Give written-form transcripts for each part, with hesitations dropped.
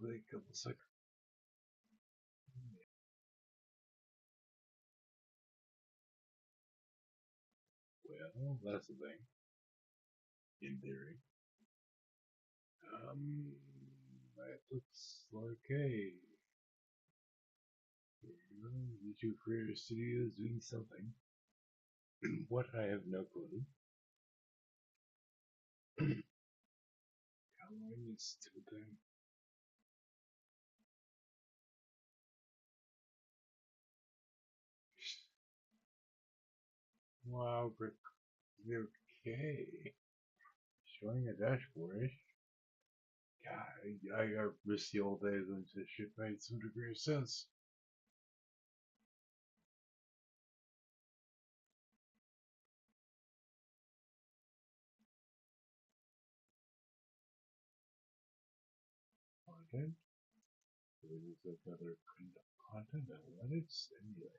Wait a couple seconds. Well, that's the thing. In theory. It looks like, hey, YouTube Creator Studio is doing something. What, I have no clue. How long is stupid thing? Wow, Rick, okay. Showing a dashboard. God, I miss the old days when this shit made some degree of sense. Content. There's another content analytics. Anyway,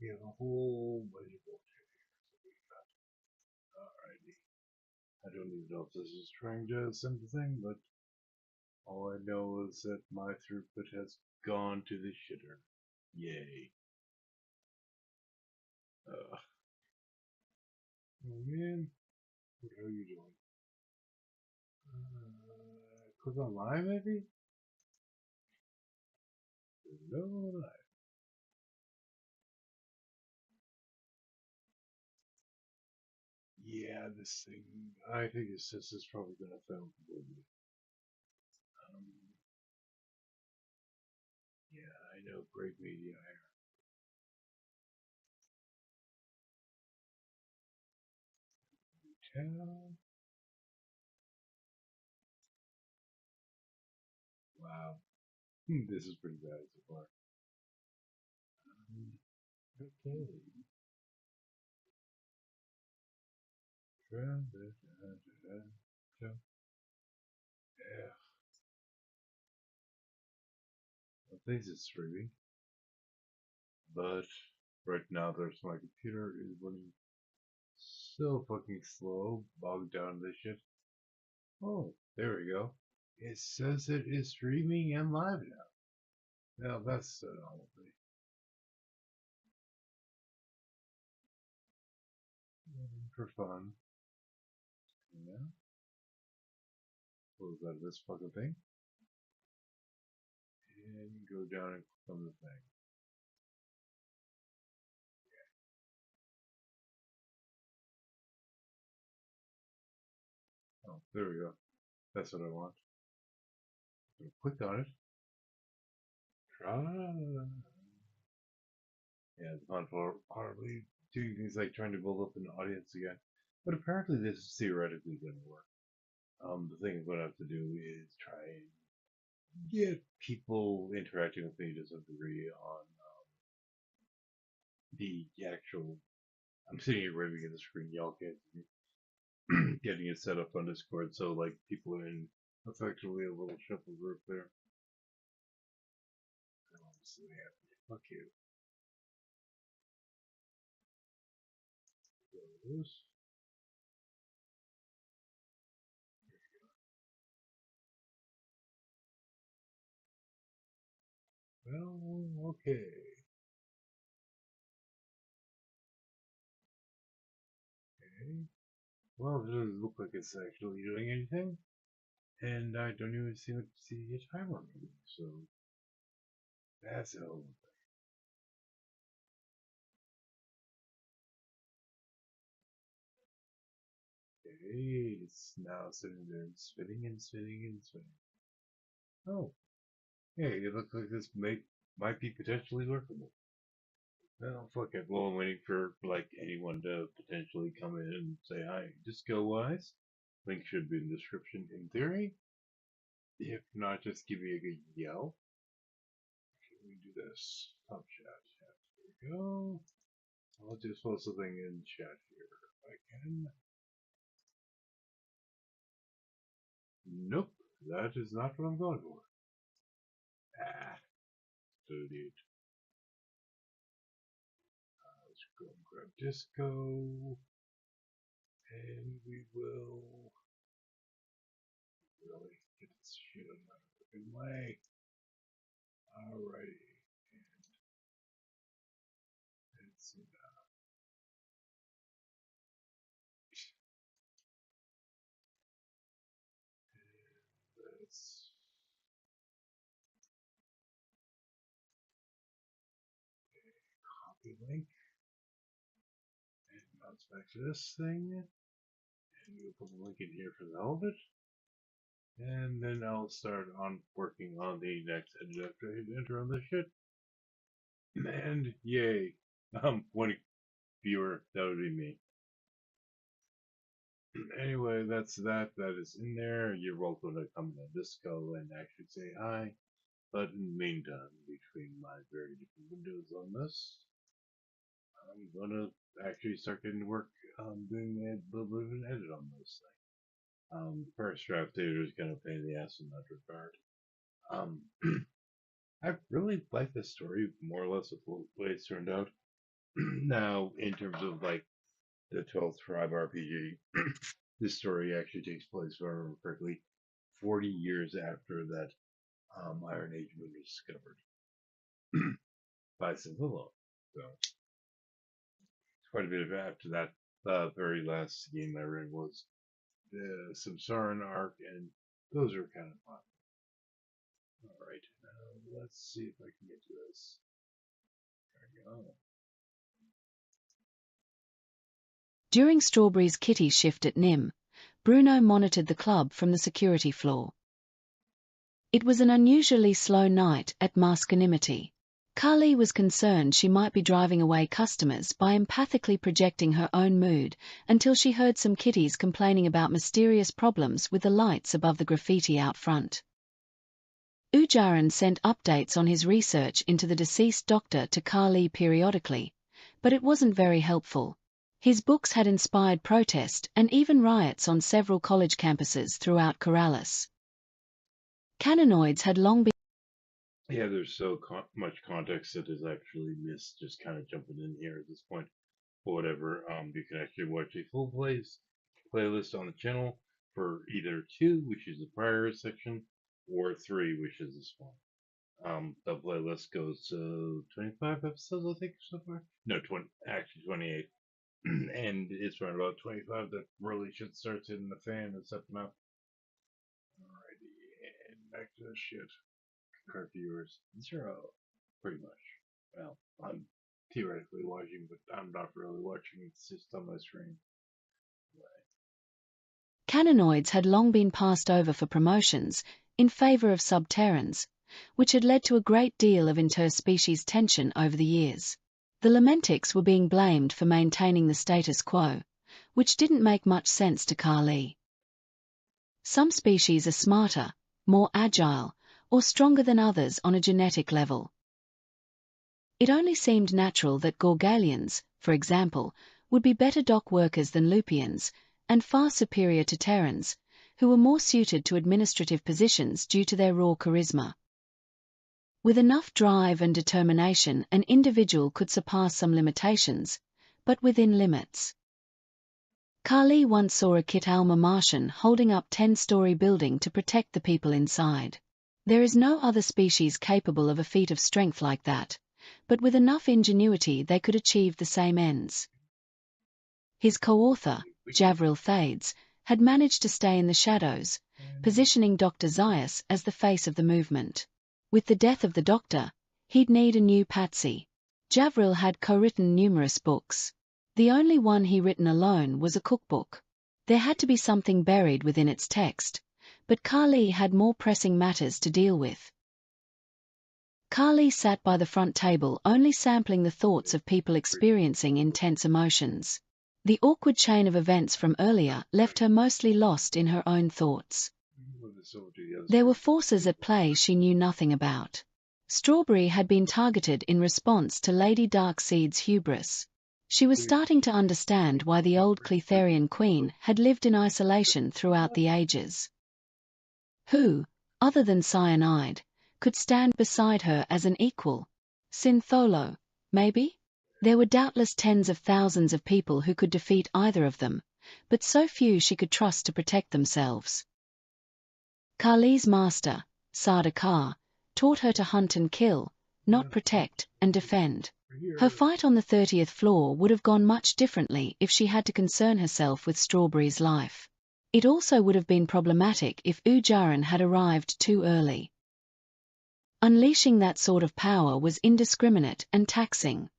we have a whole bunch of bullshit here. Alrighty. I don't even know if this is trying to send the thing, but all I know is that my throughput has gone to the shitter. Yay. Oh man, what are you doing? Click on live maybe? No live. Yeah, this thing, I think this is probably gonna fail completely. Um, yeah, I know, great media here. Wow. This is pretty bad so far. Okay. Yeah. I think it's streaming, but right now there's my computer is running so fucking slow, bogged down this shit. Oh, there we go. It says it is streaming and live now. Now that's an anomaly. For fun. Yeah. Close out of this fucking thing. And go down and click on the thing. Oh, there we go. That's what I want. So click on it. Try. Yeah, it's fun for probably doing things like trying to build up an audience again. But apparently this is theoretically going to work. The thing I'm going to have to do is try and get people interacting with me to some degree on the actual. I'm sitting here waving at the screen, y'all can't see me. Getting it set up on Discord so like people are in effectively a little shuffle group there. Fuck you. Those. Well, okay. Okay. Well, it doesn't look like it's actually doing anything. And I don't even see a timer moving, so that's a hell of a okay. It's now sitting there and spinning and spinning and spinning. Oh, hey, it looks like this might be potentially workable. Well, fuck it. Well, I'm waiting for like anyone to potentially come in and say hi. Disco wise, link should be in the description in theory. If not, just give me a good yell. Can we do this? Top chat. There we go. I'll just post something in chat here if I can. Nope, that is not what I'm going for. Ah, dude. Let's go and grab disco, and we will really get this shit on fucking way. Alrighty. Let's see now. Let's copy link and bounce back to this thing. And we'll put the link in here for the hell of it. And then I'll start on working on the next edit after I hit enter on this shit. And yay. 1 viewer, that would be me. Anyway, that's that. That is in there. You're welcome to come to Disco and actually say hi. But in the meantime, between my very different windows on this, I'm gonna actually start getting to work doing a little bit of an edit on this thing. First draft theater is gonna pay the ass in that regard. I really like this story more or less with the way it's turned out. Now, in terms of like the 12th Tribe RPG, this story actually takes place, if I remember correctly, 40 years after that Iron Age moon was discovered by Cthulhu. So it's quite a bit of after that. The very last game I read was the Samsaran arc, and those are kind of fun. Alright, now let's see if I can get to this. There we go. During Strawberry's kitty shift at NIM, Bruno monitored the club from the security floor. It was an unusually slow night at Mascanimity. Carly was concerned she might be driving away customers by empathically projecting her own mood until she heard some kitties complaining about mysterious problems with the lights above the graffiti out front. Ujaran sent updates on his research into the deceased doctor to Carly periodically, but it wasn't very helpful. His books had inspired protest and even riots on several college campuses throughout Corrales. Cannanoids had long been... Yeah, there's so much context that is actually missed just kind of jumping in here at this point. But whatever, you can actually watch a full playlist on the channel for either 2, which is the prior section, or 3, which is this one. The playlist goes to 25 episodes, I think, so far. No, 20, actually 28. And it's around about 25 that really shit starts hitting the fan and stepping up. Alrighty, and back to the shit. Current viewers, 0, pretty much. Well, I'm theoretically watching, but I'm not really watching, it's just on my screen. Cannanoids had long been passed over for promotions in favor of subterrans, which had led to a great deal of interspecies tension over the years. The Lamentics were being blamed for maintaining the status quo, which didn't make much sense to Carly. Some species are smarter, more agile, or stronger than others on a genetic level. It only seemed natural that Gorgalians, for example, would be better dock workers than Lupians, and far superior to Terrans, who were more suited to administrative positions due to their raw charisma. With enough drive and determination, an individual could surpass some limitations, but within limits. Carly once saw a Kit Alma Martian holding up 10-story building to protect the people inside. There is no other species capable of a feat of strength like that, but with enough ingenuity they could achieve the same ends. His co-author, Javril Thades, had managed to stay in the shadows, positioning Dr. Zaius as the face of the movement. With the death of the doctor, he'd need a new patsy. Javril had co-written numerous books. The only one he written alone was a cookbook. There had to be something buried within its text, but Carly had more pressing matters to deal with. Carly sat by the front table only sampling the thoughts of people experiencing intense emotions. The awkward chain of events from earlier left her mostly lost in her own thoughts. There were forces at play she knew nothing about. Strawberry had been targeted in response to Lady Darkseid's hubris. She was starting to understand why the old Cletherian queen had lived in isolation throughout the ages. Who, other than Cyanide, could stand beside her as an equal? Syntholo, maybe? There were doubtless tens of thousands of people who could defeat either of them, but so few she could trust to protect themselves. Carly's master, Sardaukar, taught her to hunt and kill, not Yes, protect and defend. Her here. fight on the 30th floor would have gone much differently if she had to concern herself with Strawberry's life. It also would have been problematic if Ujaran had arrived too early. Unleashing that sort of power was indiscriminate and taxing.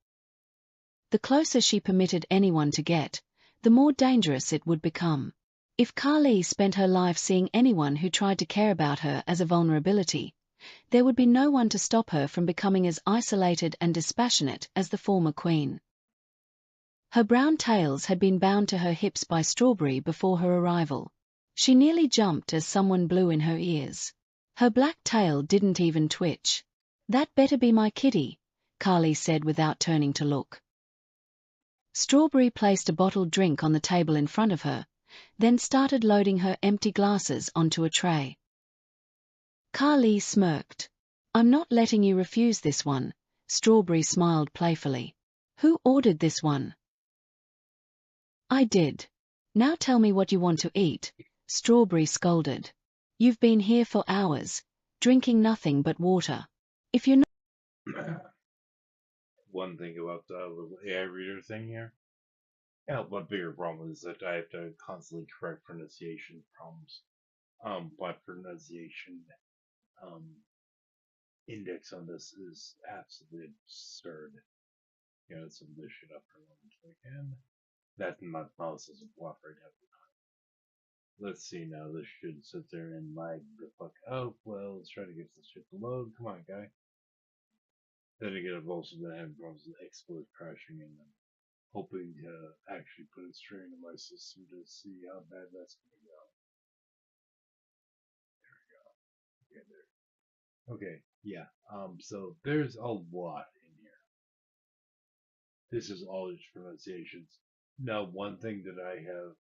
The closer she permitted anyone to get, the more dangerous it would become. If Kali spent her life seeing anyone who tried to care about her as a vulnerability, there would be no one to stop her from becoming as isolated and dispassionate as the former queen. Her brown tails had been bound to her hips by Strawberry before her arrival. She nearly jumped as someone blew in her ears. Her black tail didn't even twitch. "That better be my kitty," Kali said without turning to look. Strawberry placed a bottled drink on the table in front of her, then started loading her empty glasses onto a tray. Kali smirked. "I'm not letting you refuse this one," Strawberry smiled playfully. "Who ordered this one?" "I did. Now tell me what you want to eat," Strawberry scolded. "You've been here for hours, drinking nothing but water. If you're Here. One thing about the little AI reader thing here. Yeah, one bigger problem is that I have to constantly correct pronunciation problems. My pronunciation um index on this is absolutely absurd. You know, some of this shit up for a moment again. That my mouse doesn't cooperate half the time. Let's see now. This should sit there and lag the fuck out. Well, let's try to get this shit to load. Come on, guy. Then again, I've also been having problems with exploit crashing, and I'm hoping to actually put a strain on my system to see how bad that's going to go. Yeah, there. Okay, yeah. So there's a lot in here. This is all its pronunciations. Now, one thing that I have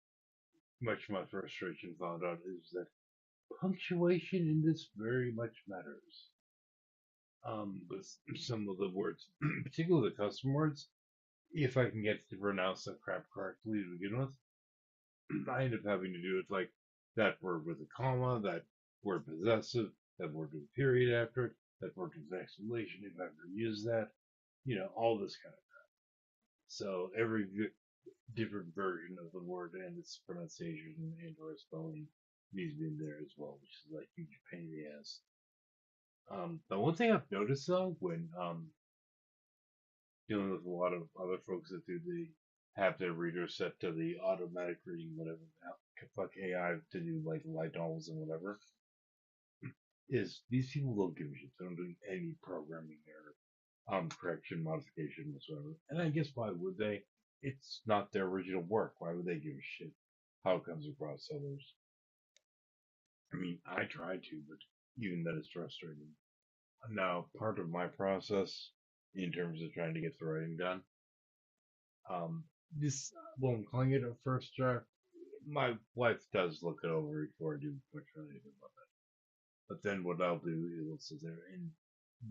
much of my frustration found out is that punctuation in this very much matters. With some of the words, particularly the custom words, if I can get to pronounce that crap correctly to begin with, I end up having to do it like that word with a comma, that word possessive, that word with a period after it, that word with an exclamation if I ever use that, all this kind of. So every different version of the word and its pronunciation and or spelling needs to be in there as well, which is like huge pain in the ass. The one thing I've noticed though, when dealing with a lot of other folks that do the have their reader set to the automatic reading, whatever, fuck AI to do like light novels and whatever, is these people don't give a shit. They don't do any programming or correction, modification whatsoever. And I guess why would they? It's not their original work. Why would they give a shit how it comes across others? I mean, I try to, but even that is frustrating. Now, part of my process in terms of trying to get the writing done, this, well, I'm calling it a first draft. My wife does look it over before I do much of anything about that. But then what I'll do is I'll sit there and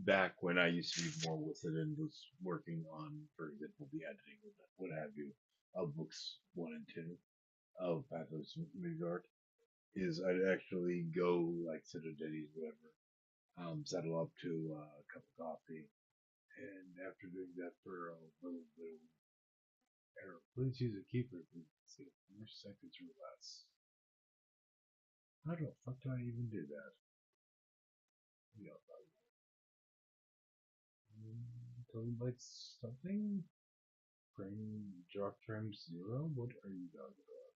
back when I used to be more with it and was working on, for example, the editing or what have you, of books one and two of Pathos Midgard, is I'd actually go like sit at Denny's, whatever, settle up to a cup of coffee, and after doing that for a little bit of error, please use a keeper to see if more seconds or less. How the fuck do I even do that? You know, kilobytes something? Frame drop frame 0? What are you talking about?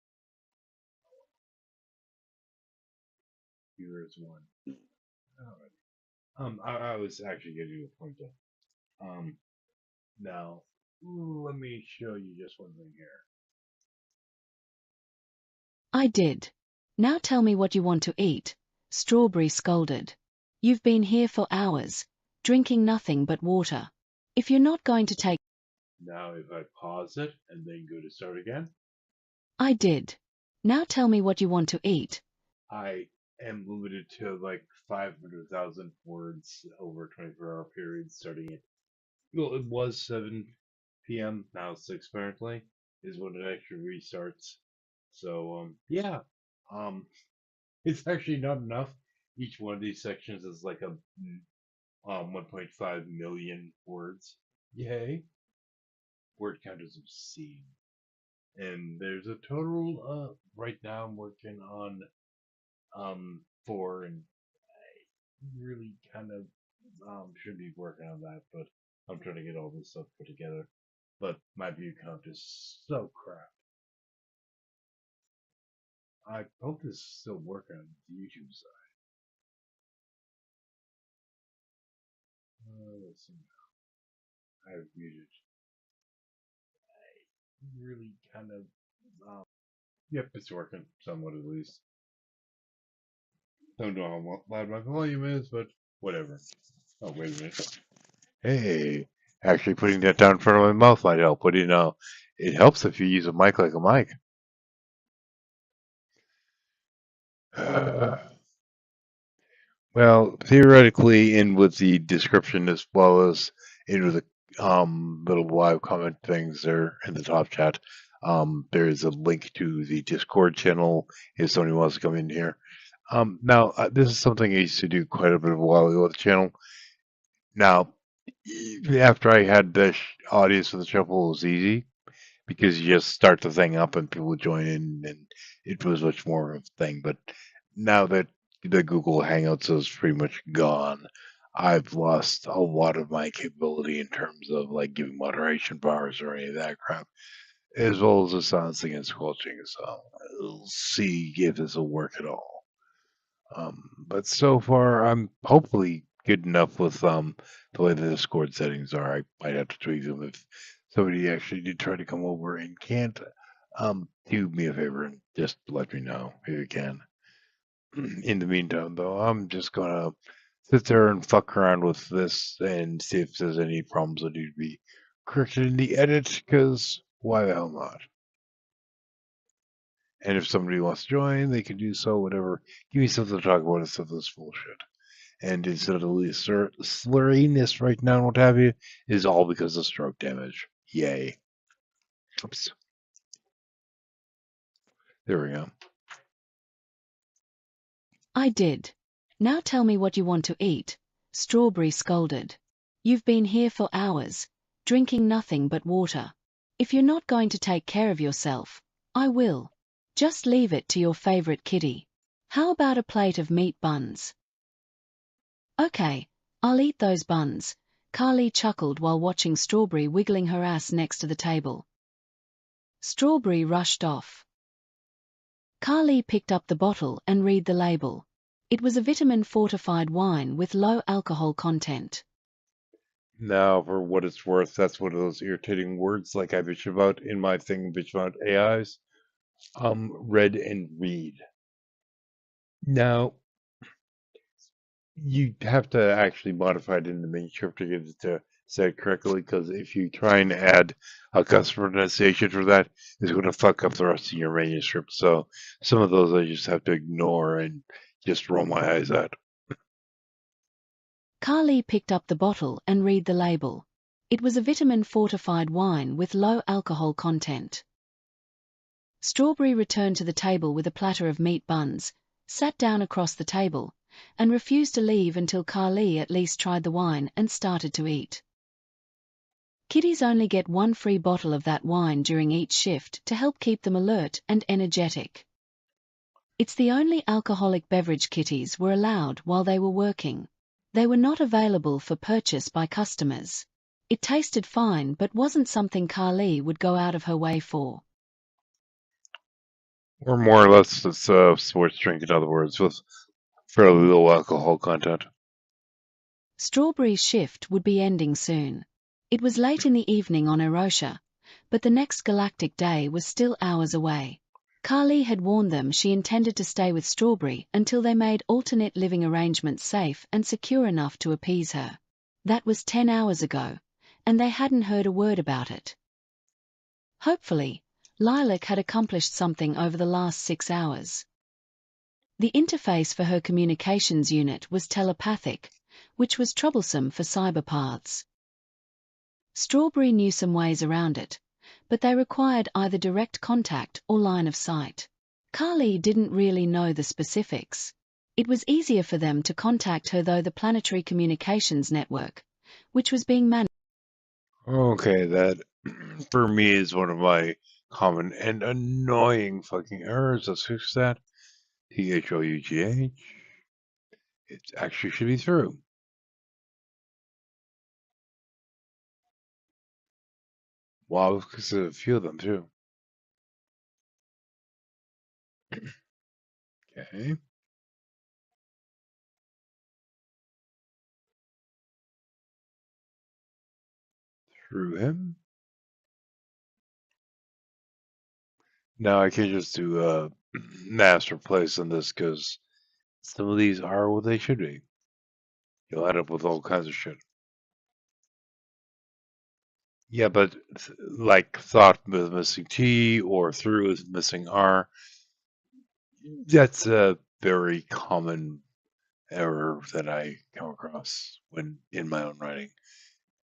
Here is 1. Alright. I was actually getting to the point though. Now, let me show you just one thing here. "I did. Now tell me what you want to eat," Strawberry scolded. "You've been here for hours, drinking nothing but water. If you're not going to take—" Now, if I pause it and then go to start again, "I did. Now tell me what you want to eat." I am limited to like 500,000 words over a 24-hour period starting at, well, it was 7 p.m., now 6 apparently, is when it actually restarts. So, yeah, um, it's actually not enough. each one of these sections is like a 1.5 million words. Yay! Word count is obscene. And there's a total right now I'm working on 4, and I really kind of shouldn't be working on that, but I'm trying to get all this stuff put together. But my view count is so crap. I hope this is still working on the YouTube side. Let's see. I've muted. I really kind of yep, it's working somewhat at least. Don't know how loud my volume is, but whatever. Oh, wait a minute. Hey, actually putting that down in front of my mouth might help. What do you know? It helps if you use a mic like a mic. Well, theoretically, in with the description as well as in with the little live comment things there in the top chat, there is a link to the Discord channel if somebody wants to come in here. Now, this is something I used to do quite a bit of a while ago with the channel. Now, after I had the audience for the shuffle, it was easy because you just start the thing up and people join in, and it was much more of a thing. But now that the Google Hangouts is pretty much gone, I've lost a lot of my capability in terms of like giving moderation powers or any of that crap, as well as the silencing and squelching. So we'll see if this will work at all. But so far, I'm hopefully good enough with the way the Discord settings are. I might have to tweak them if somebody actually did try to come over and can't. Do me a favor and just let me know if you can. In the meantime, though, I'm just gonna sit there and fuck around with this and see if there's any problems that need to be corrected in the edit. Because why the hell not? And if somebody wants to join, they can do so. Whatever. Give me something to talk about instead of this bullshit. And instead of the slurriness right now and what have you, is all because of stroke damage. Yay. Oops. There we go. I did. Now tell me what you want to eat, Strawberry scolded. You've been here for hours, drinking nothing but water. If you're not going to take care of yourself, I will. Just leave it to your favorite kitty. How about a plate of meat buns? Okay, I'll eat those buns, Carly chuckled while watching Strawberry wiggling her ass next to the table. Strawberry rushed off. Carly picked up the bottle and read the label. It was a vitamin-fortified wine with low alcohol content. Now, for what it's worth, that's one of those irritating words like I bitch about in my thing, bitch about AIs. Read and read. Now, you have to actually modify it in the main script to get it to say it correctly, because if you try and add a custom pronunciation for that, it's going to fuck up the rest of your manuscript. So some of those I just have to ignore and just roll my eyes at. Carly picked up the bottle and read the label. It was a vitamin-fortified wine with low alcohol content. Strawberry returned to the table with a platter of meat buns, sat down across the table, and refused to leave until Carly at least tried the wine and started to eat. Kiddies only get one free bottle of that wine during each shift to help keep them alert and energetic. It's the only alcoholic beverage kitties were allowed while they were working. They were not available for purchase by customers. It tasted fine but wasn't something Carly would go out of her way for. Or more or less, it's a sports drink, in other words, with fairly low alcohol content. Strawberry's shift would be ending soon. It was late in the evening on Erosha, but the next galactic day was still hours away. Carly had warned them she intended to stay with Strawberry until they made alternate living arrangements safe and secure enough to appease her. That was 10 hours ago, and they hadn't heard a word about it. Hopefully, Lilac had accomplished something over the last 6 hours. The interface for her communications unit was telepathic, which was troublesome for cyberpaths. Strawberry knew some ways around it, but they required either direct contact or line of sight. Carly didn't really know the specifics. It was easier for them to contact her though the planetary communications network, which was being managed. Okay, that for me is one of my common and annoying fucking errors. Let's fix that. THOUGH. It actually should be through. Wow, because a few of them too. Okay, through him. Now I can just do master place on this because some of these are what they should be. You'll end up with all kinds of shit. Yeah, but like thought with missing T or through is missing R. That's a very common error that I come across when in my own writing.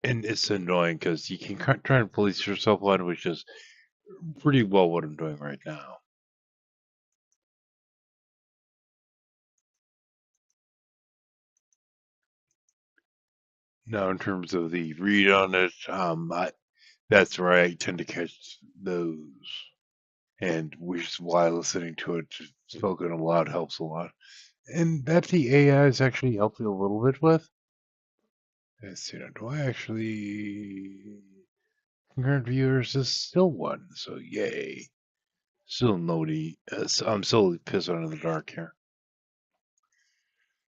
And it's annoying because you can try and police yourself on, which is pretty well what I'm doing right now. Now, in terms of the read on it, that's where I tend to catch those, and which is why listening to it spoken aloud helps a lot. And that the AI is actually helping a little bit with. Let's see, now, do I actually concurrent viewers is still one, so yay. Still nobody. I'm still pissing in the dark here.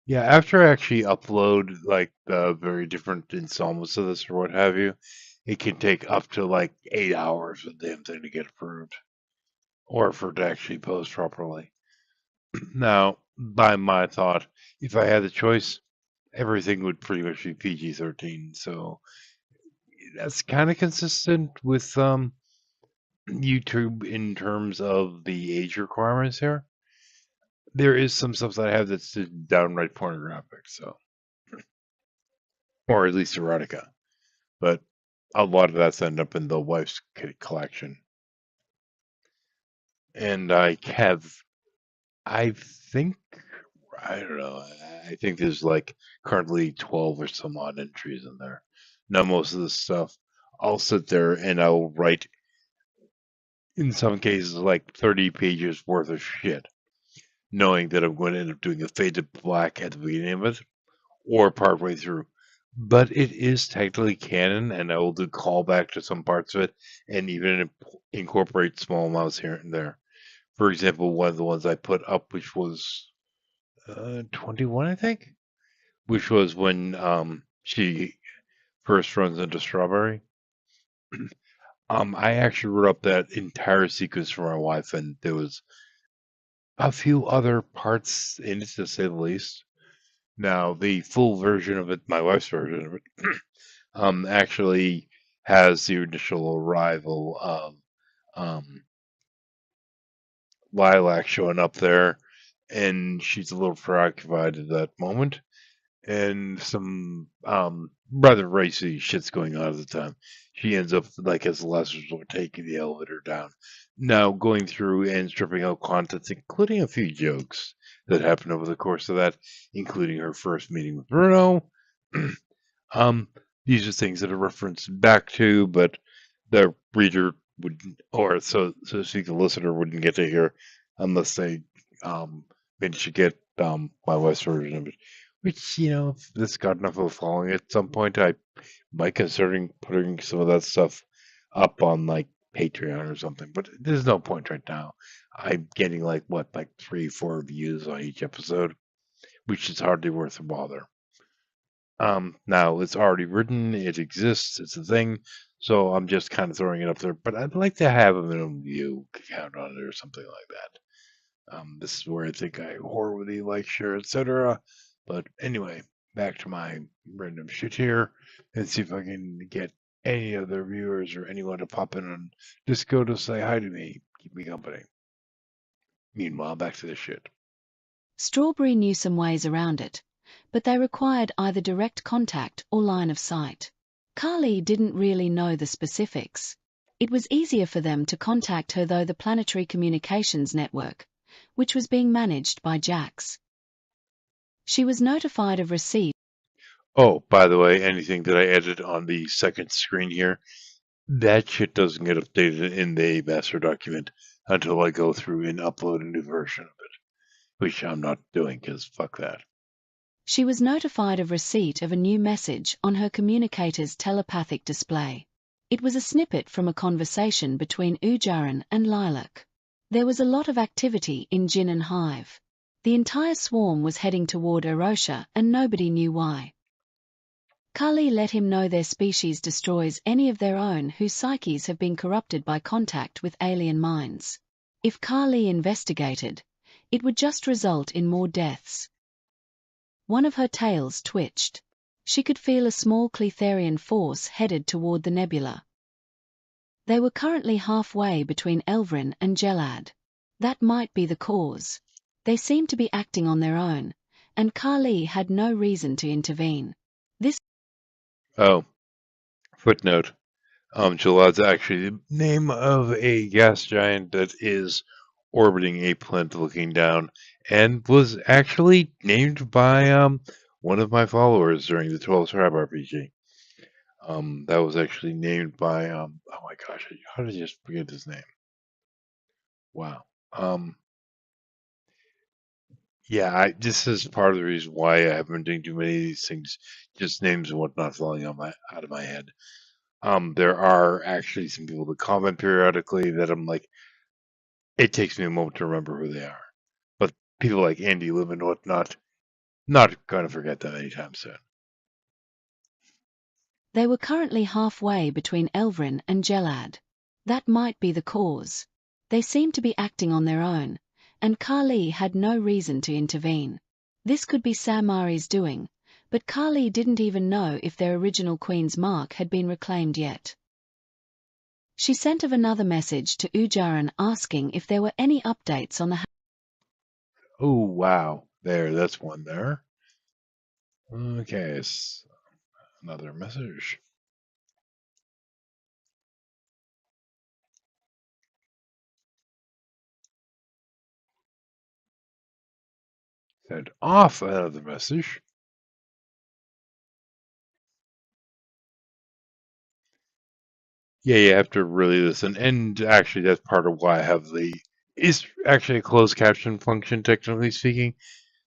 Yeah, after I actually upload like the very different installments of this or what have you, it can take up to like 8 hours for the damn thing to get approved or for it to actually post properly. Now, by my thought, if I had the choice, everything would pretty much be PG-13. So that's kind of consistent with YouTube in terms of the age requirements here. There is some stuff that I have that's downright pornographic, so or at least erotica. But a lot of that's end up in the wife's collection. And I think, I don't know, I think there's like currently 12 or some odd entries in there. Now, most of this stuff, I'll sit there and I'll write, in some cases, like 30 pages worth of shit, knowing that I'm going to end up doing a fade to black at the beginning of it or partway through. But it is technically canon, and I will do callback to some parts of it, and even incorporate small amounts here and there. For example, one of the ones I put up, which was 21, I think, which was when she first runs into Strawberry. I actually wrote up that entire sequence for my wife, and there was a few other parts in it, to say the least. Now, the full version of it, my wife's version of it, actually has the initial arrival of um, Lilac showing up there, and she's a little preoccupied at that moment, and some rather racy shit's going on at the time. She ends up, like, as the last resort, taking the elevator down. Now, going through and stripping out contents, including a few jokes that happened over the course of that, including her first meeting with Bruno. Um, these are things that are referenced back to, but the reader would, or so to speak, the listener wouldn't get to hear unless they managed to get my wife's version of it. Which, if this got enough of a following at some point, I might considering putting some of that stuff up on like Patreon or something. But there's no point right now. I'm getting like 3, 4 views on each episode, which is hardly worth a bother. Now it's already written, it exists, it's a thing, so I'm just kind of throwing it up there. But I'd like to have a minimum view count on it or something like that. This is where I think I horribly like, share, etc. But anyway, back to my random shit here and see if I can get any other viewers or anyone to pop in on Disco to say hi to me, keep me company. Meanwhile, back to the shit. Strawberry knew some ways around it, but they required either direct contact or line of sight. Carly didn't really know the specifics. It was easier for them to contact her though the planetary communications network, which was being managed by Jax. She was notified of receipt. Oh, by the way, anything that I edit on the second screen here, that shit doesn't get updated in the master document until I go through and upload a new version of it, which I'm not doing because fuck that. She was notified of receipt of a new message on her communicator's telepathic display. It was a snippet from a conversation between Ujaran and Lilac. There was a lot of activity in Jinn and Hive. The entire swarm was heading toward Erosha and nobody knew why. Kali let him know their species destroys any of their own whose psyches have been corrupted by contact with alien minds. If Kali investigated, it would just result in more deaths. One of her tails twitched. She could feel a small Cletherian force headed toward the nebula. They were currently halfway between Elvrin and Gelad. That might be the cause. They seemed to be acting on their own, and Kali had no reason to intervene. Oh, footnote. Gelad's actually the name of a gas giant that is orbiting a planet looking down, and was actually named by one of my followers during the 12 Tribe RPG. That was actually named by oh my gosh, how did I just forget his name? Wow. Yeah, this is part of the reason why I haven't been doing too many of these things, just names and whatnot falling out of my head. There are actually some people that comment periodically that I'm like, it takes me a moment to remember who they are. But people like Andy Lim and whatnot, not going to forget them anytime soon. They were currently halfway between Elvrin and Gelad. That might be the cause. They seemed to be acting on their own, and Kali had no reason to intervene. This could be Samari's doing, but Kali didn't even know if their original Queen's mark had been reclaimed yet. She sent of another message to Ujaran asking if there were any updates on the Oh, wow. That's one there. Okay, another message. Send off another message. Yeah, you have to really listen. And actually, that's part of why I have is actually a closed caption function, technically speaking,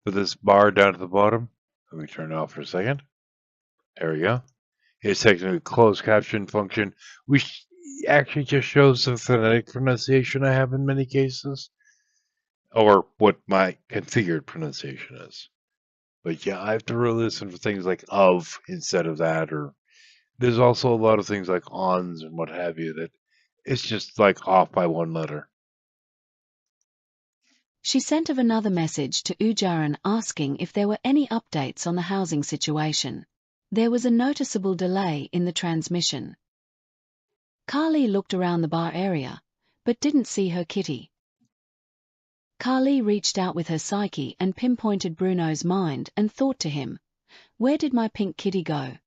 for this bar down at the bottom. Let me turn it off for a second. There we go. It's technically a closed caption function, which actually just shows the phonetic pronunciation I have in many cases, or what my configured pronunciation is. But yeah, I have to really listen for things like of instead of that, or there's also a lot of things like ons and what have you that it's just like off by one letter. She sent of another message to Ujaran asking if there were any updates on the housing situation. There was a noticeable delay in the transmission. Kali looked around the bar area, but didn't see her kitty. Kali reached out with her psyche and pinpointed Bruno's mind and thought to him, "Where did my pink kitty go?"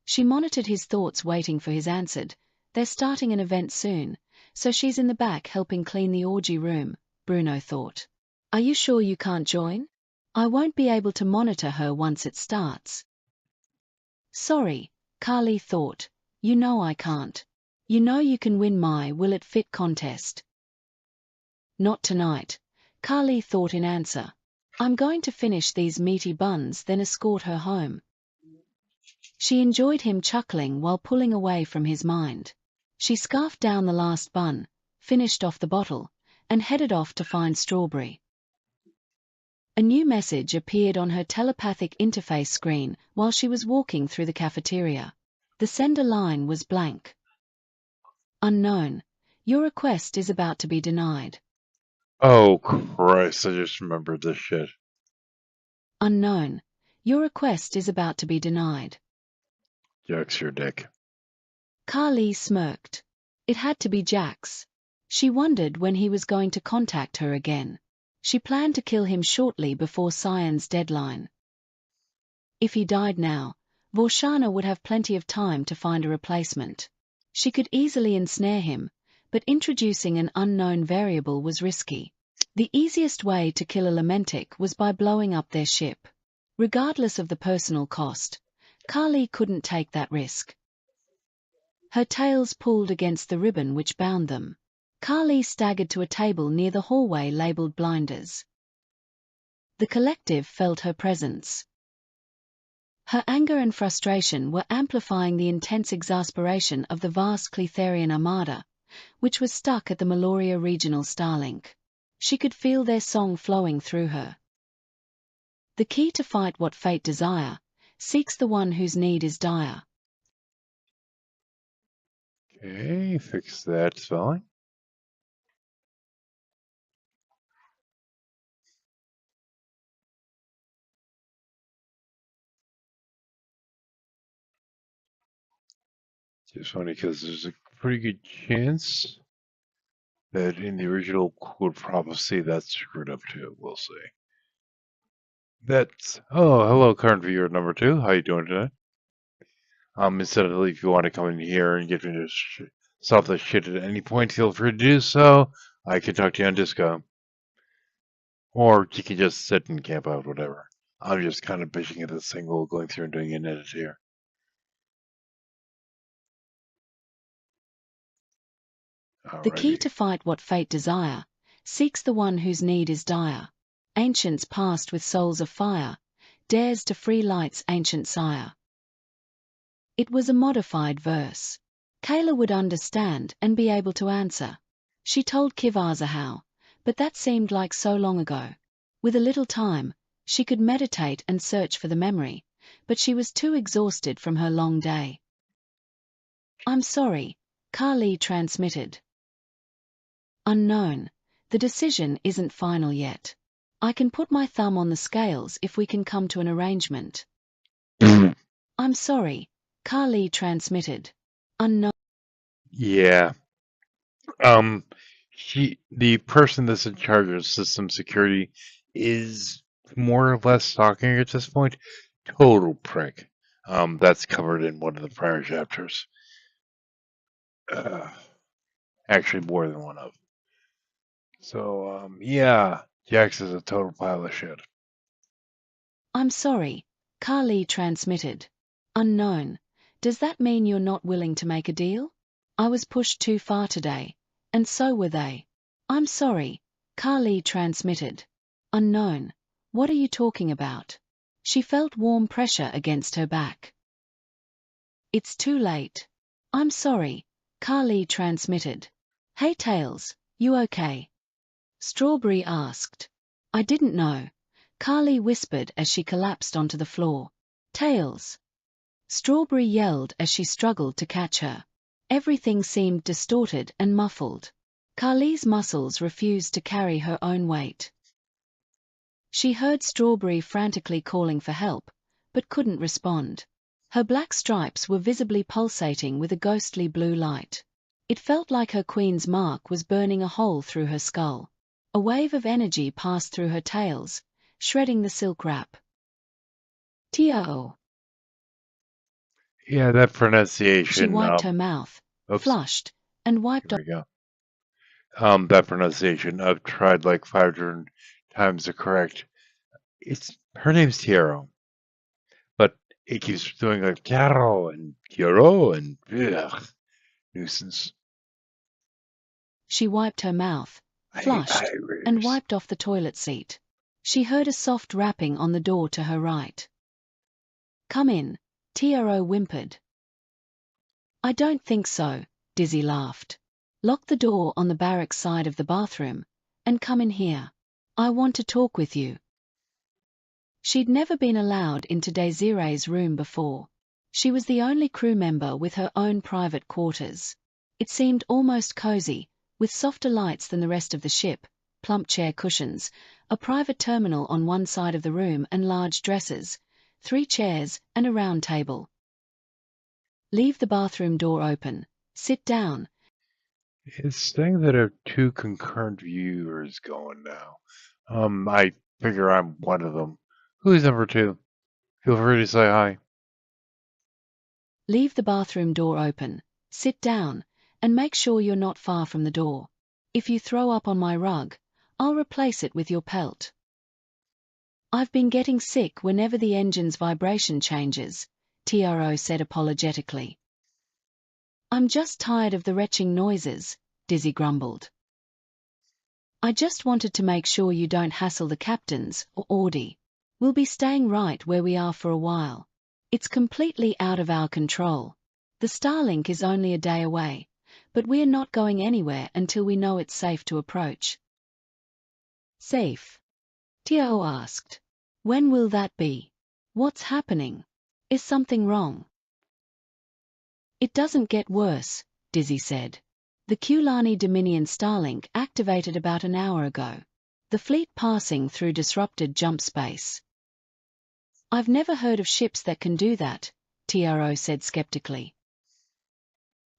She monitored his thoughts waiting for his answer. They're starting an event soon, so she's in the back helping clean the orgy room, Bruno thought. Are you sure you can't join? I won't be able to monitor her once it starts. Sorry, Kali thought. You know I can't. You know you can win my Will It Fit contest. Not tonight, Kali thought in answer. I'm going to finish these meaty buns then escort her home. She enjoyed him chuckling while pulling away from his mind. She scarfed down the last bun, finished off the bottle, and headed off to find Strawberry. A new message appeared on her telepathic interface screen while she was walking through the cafeteria. The sender line was blank. Unknown. Your request is about to be denied. Oh Christ! I just remembered this shit. Unknown. Your request is about to be denied. Jack's your dick. Kali smirked. It had to be Jax. She wondered when he was going to contact her again. She planned to kill him shortly before Cyan's deadline. If he died now, Vorshana would have plenty of time to find a replacement. She could easily ensnare him, but introducing an unknown variable was risky. The easiest way to kill a Lamentic was by blowing up their ship. Regardless of the personal cost, Kali couldn't take that risk. Her tails pulled against the ribbon which bound them. Kali staggered to a table near the hallway labeled blinders. The collective felt her presence. Her anger and frustration were amplifying the intense exasperation of the vast Cletherian armada, which was stuck at the Meloria Regional Starlink. She could feel their song flowing through her. The key to fight what fate desire seeks the one whose need is dire. Okay, fix that spelling. Just funny because there's a pretty good chance that in the original quote prophecy that's screwed up too. We'll see. Hello, current viewer number 2. How you doing today? Incidentally, if you want to come in here and get me to solve this shit at any point, feel free to do so. I can talk to you on Disco. Or you can just sit and camp out, whatever. I'm just kind of bitching at this thing while going through and doing an edit here. The key Alrighty. to fight what fate desire seeks the one whose need is dire. Ancients past with souls of fire, dares to free light's ancient sire. It was a modified verse. Kayla would understand and be able to answer. She told Kivaza how, but that seemed like so long ago. With a little time, she could meditate and search for the memory, but she was too exhausted from her long day. I'm sorry, Kali transmitted. Unknown. The decision isn't final yet. I can put my thumb on the scales if we can come to an arrangement. I'm sorry, Kali transmitted. Unknown. Yeah. The person that's in charge of system security is more or less stalking her at this point. Total prick. That's covered in one of the prior chapters. Actually, more than one of. So, yeah, Jax is a total pile of shit. I'm sorry, Kali transmitted. Unknown. Does that mean you're not willing to make a deal? I was pushed too far today, and so were they. I'm sorry, Kali transmitted. Unknown. What are you talking about? She felt warm pressure against her back. It's too late. I'm sorry, Kali transmitted. Hey Tails, you okay? Strawberry asked. I didn't know, Kali whispered as she collapsed onto the floor. Tails! Strawberry yelled as she struggled to catch her. Everything seemed distorted and muffled. Kali's muscles refused to carry her own weight. She heard Strawberry frantically calling for help, but couldn't respond. Her black stripes were visibly pulsating with a ghostly blue light. It felt like her queen's mark was burning a hole through her skull. A wave of energy passed through her tails, shredding the silk wrap. T.O. Yeah, that She pronunciation. wiped her mouth, Oops, flushed, and wiped here off. we go. That pronunciation. I've tried like 500 times to correct. Her name's Tiero, but it keeps doing like Tiero and Tiero and ugh, nuisance. She wiped her mouth, I hate flushed, and Irish. wiped off the toilet seat. She heard a soft rapping on the door to her right. Come in, T.O. whimpered. I don't think so, Dizzy laughed. Lock the door on the barracks side of the bathroom, and come in here. I want to talk with you. She'd never been allowed into Desiree's room before. She was the only crew member with her own private quarters. It seemed almost cozy, with softer lights than the rest of the ship, plump chair cushions, a private terminal on one side of the room and large dressers, 3 chairs, and a round table. Leave the bathroom door open. Sit down. It's saying that I have 2 concurrent viewers going now. I figure I'm one of them. Who's number 2? Feel free to say hi. Leave the bathroom door open. Sit down, and make sure you're not far from the door. If you throw up on my rug, I'll replace it with your pelt. I've been getting sick whenever the engine's vibration changes, TRO said apologetically. I'm just tired of the retching noises, Dizzy grumbled. I just wanted to make sure you don't hassle the captains or Audie. We'll be staying right where we are for a while. It's completely out of our control. The Starlink is only a day away, but we're not going anywhere until we know it's safe to approach. Safe? TO asked. When will that be? What's happening? Is something wrong? It doesn't get worse, Dizzy said. The Kulani Dominion Starlink activated about an hour ago. The fleet passing through disrupted jump space. I've never heard of ships that can do that, TRO said skeptically.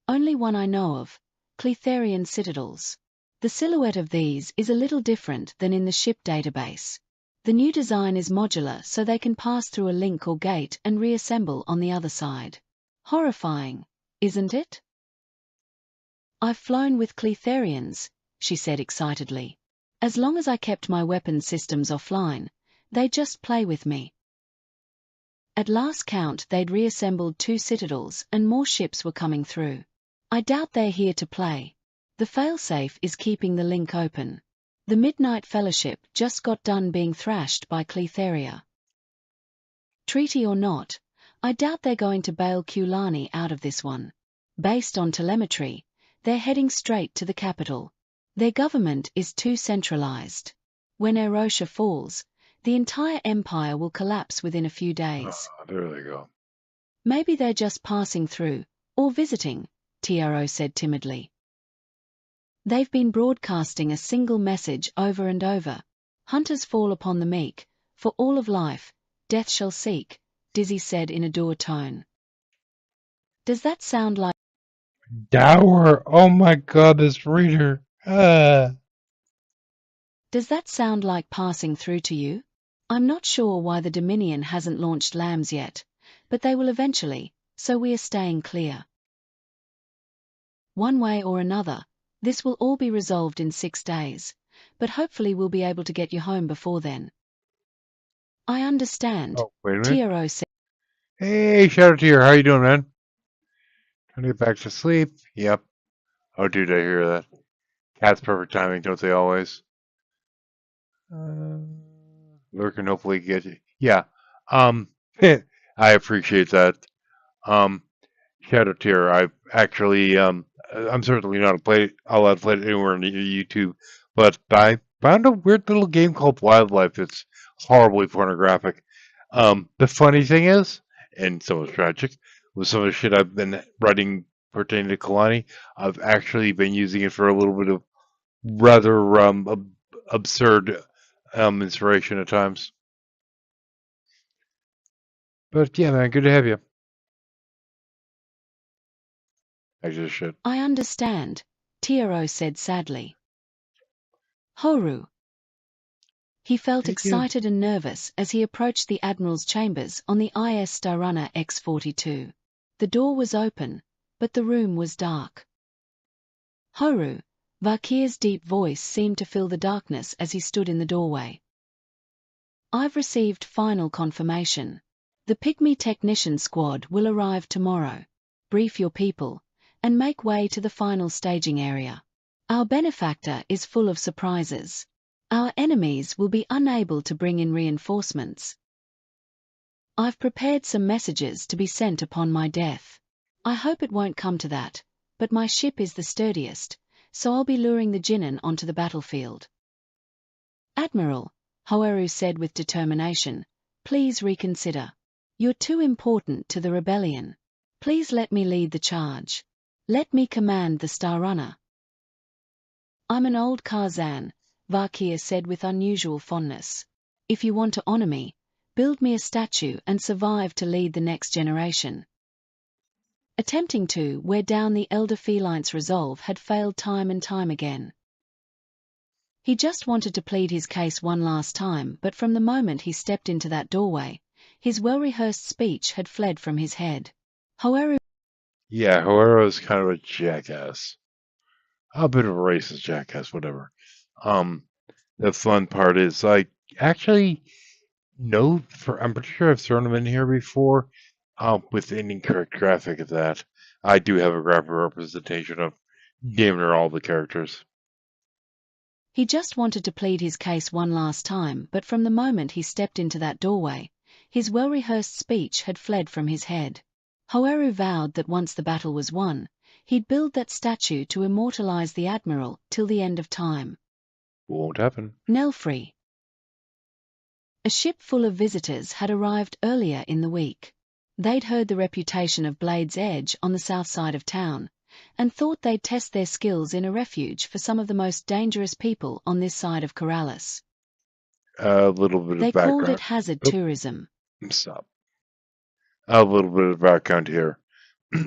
Only one I know of, Cletherian Citadels. The silhouette of these is a little different than in the ship database. The new design is modular so they can pass through a link or gate and reassemble on the other side. Horrifying, isn't it? I've flown with Cletherians, she said excitedly. As long as I kept my weapon systems offline, they just play with me. At last count they'd reassembled 2 citadels and more ships were coming through. I doubt they're here to play. The failsafe is keeping the link open. The Midnight Fellowship just got done being thrashed by Cletheria. Treaty or not, I doubt they're going to bail Kulani out of this one. Based on telemetry, they're heading straight to the capital. Their government is too centralized. When Erosha falls, the entire empire will collapse within a few days. There they go. Maybe they're just passing through, or visiting, TRO said timidly. They've been broadcasting a single message over and over. Hunters fall upon the meek, for all of life, death shall seek, Dizzy said in a dour tone. Does that sound like... Dower! Oh my god, this reader! Does that sound like passing through to you? I'm not sure why the Dominion hasn't launched lambs yet, but they will eventually, so we are staying clear. One way or another, this will all be resolved in 6 days, but hopefully we'll be able to get you home before then. I understand, Oh, wait a minute. TRO said. Hey, Shadow Tier, how you doing, man? Trying to get back to sleep? Yep. Oh, dude, I hear that. Cat's perfect timing, don't they always? Lurking, hopefully get you. Yeah. Um, I appreciate that. Um, Shadow Tier, I've actually, I'm certainly not allowed to play it anywhere near YouTube, but I found a weird little game called Wildlife that's horribly pornographic. The funny thing is, and so it's tragic, with some of the shit I've been writing pertaining to Kalani, I've actually been using it for a little bit of rather absurd inspiration at times. But yeah, man, good to have you. I just shit. I understand, TRO said sadly. Horu. He felt Thank you. excited and nervous as he approached the Admiral's chambers on the IS Starrunner X-42. The door was open, but the room was dark. Horu, Vakir's deep voice seemed to fill the darkness as he stood in the doorway. I've received final confirmation. The Pygmy Technician Squad will arrive tomorrow. Brief your people, and make way to the final staging area. Our benefactor is full of surprises. Our enemies will be unable to bring in reinforcements. I've prepared some messages to be sent upon my death. I hope it won't come to that, but my ship is the sturdiest, so I'll be luring the Jinnin onto the battlefield. Admiral, Hoeru said with determination, please reconsider. You're too important to the rebellion. Please let me lead the charge. Let me command the Starrunner. I'm an old Karzan, Vakir said with unusual fondness. If you want to honor me, build me a statue and survive to lead the next generation. Attempting to wear down the elder feline's resolve had failed time and time again. He just wanted to plead his case one last time, but from the moment he stepped into that doorway, his well-rehearsed speech had fled from his head. However, Yeah, Hoero is kind of a jackass. A bit of a racist jackass, whatever. Um, The fun part is I actually know I'm pretty sure I've thrown them in here before, with an incorrect graphic of that. I do have a graphic representation of damn near all the characters. He just wanted to plead his case one last time, but from the moment he stepped into that doorway, his well-rehearsed speech had fled from his head. Hoaru vowed that once the battle was won, he'd build that statue to immortalize the admiral till the end of time. Won't happen. Nelfree. A ship full of visitors had arrived earlier in the week. They'd heard the reputation of Blade's Edge on the south side of town, and thought they'd test their skills in a refuge for some of the most dangerous people on this side of Corrales. A little bit They of called it background. hazard Oh, tourism. stop. A little bit of background here.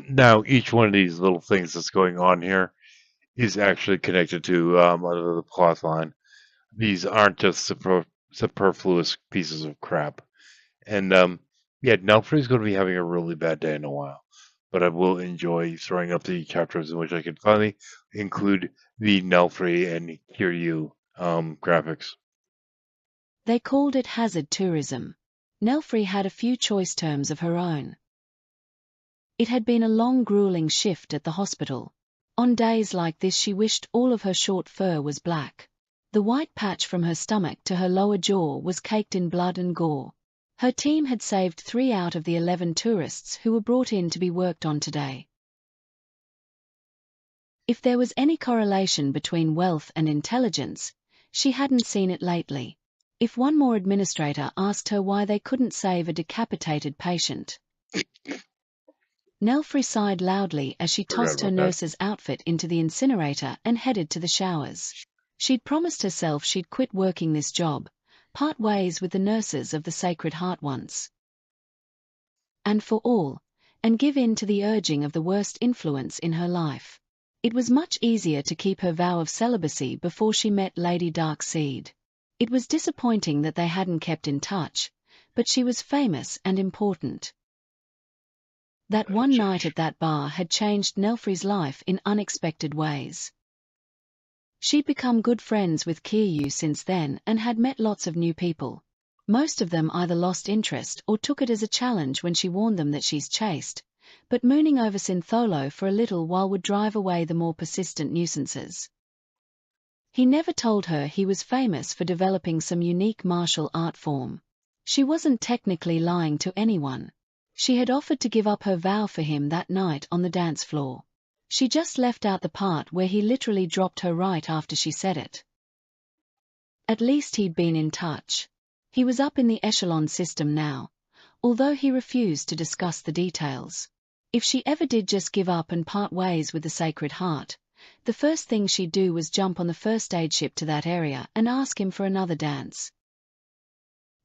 Now, each one of these little things that's going on here is actually connected to another plot line. These aren't just superfluous pieces of crap. And yeah, Nelfree's going to be having a really bad day in a while. But I will enjoy throwing up the chapters in which I can finally include the Nelfree and Kiryu graphics. They called it hazard tourism. Nelfree had a few choice terms of her own. It had been a long, grueling shift at the hospital. On days like this she wished all of her short fur was black. The white patch from her stomach to her lower jaw was caked in blood and gore. Her team had saved 3 out of the 11 tourists who were brought in to be worked on today. If there was any correlation between wealth and intelligence, she hadn't seen it lately. If one more administrator asked her why they couldn't save a decapitated patient, Nelfree sighed loudly as she Forgot tossed her about that. nurse's outfit into the incinerator and headed to the showers. She'd promised herself she'd quit working this job, part ways with the nurses of the Sacred Heart once and for all, and give in to the urging of the worst influence in her life. It was much easier to keep her vow of celibacy before she met Lady Darkseid. It was disappointing that they hadn't kept in touch, but she was famous and important. That one night at that bar had changed Nelfree's life in unexpected ways. She'd become good friends with Kiryu since then and had met lots of new people. Most of them either lost interest or took it as a challenge when she warned them that she's chaste, but mooning over Syntholo for a little while would drive away the more persistent nuisances. He never told her he was famous for developing some unique martial art form. She wasn't technically lying to anyone. She had offered to give up her vow for him that night on the dance floor. She just left out the part where he literally dropped her right after she said it. At least he'd been in touch. He was up in the echelon system now, although he refused to discuss the details. If she ever did just give up and part ways with the Sacred Heart, the first thing she'd do was jump on the first aid ship to that area and ask him for another dance.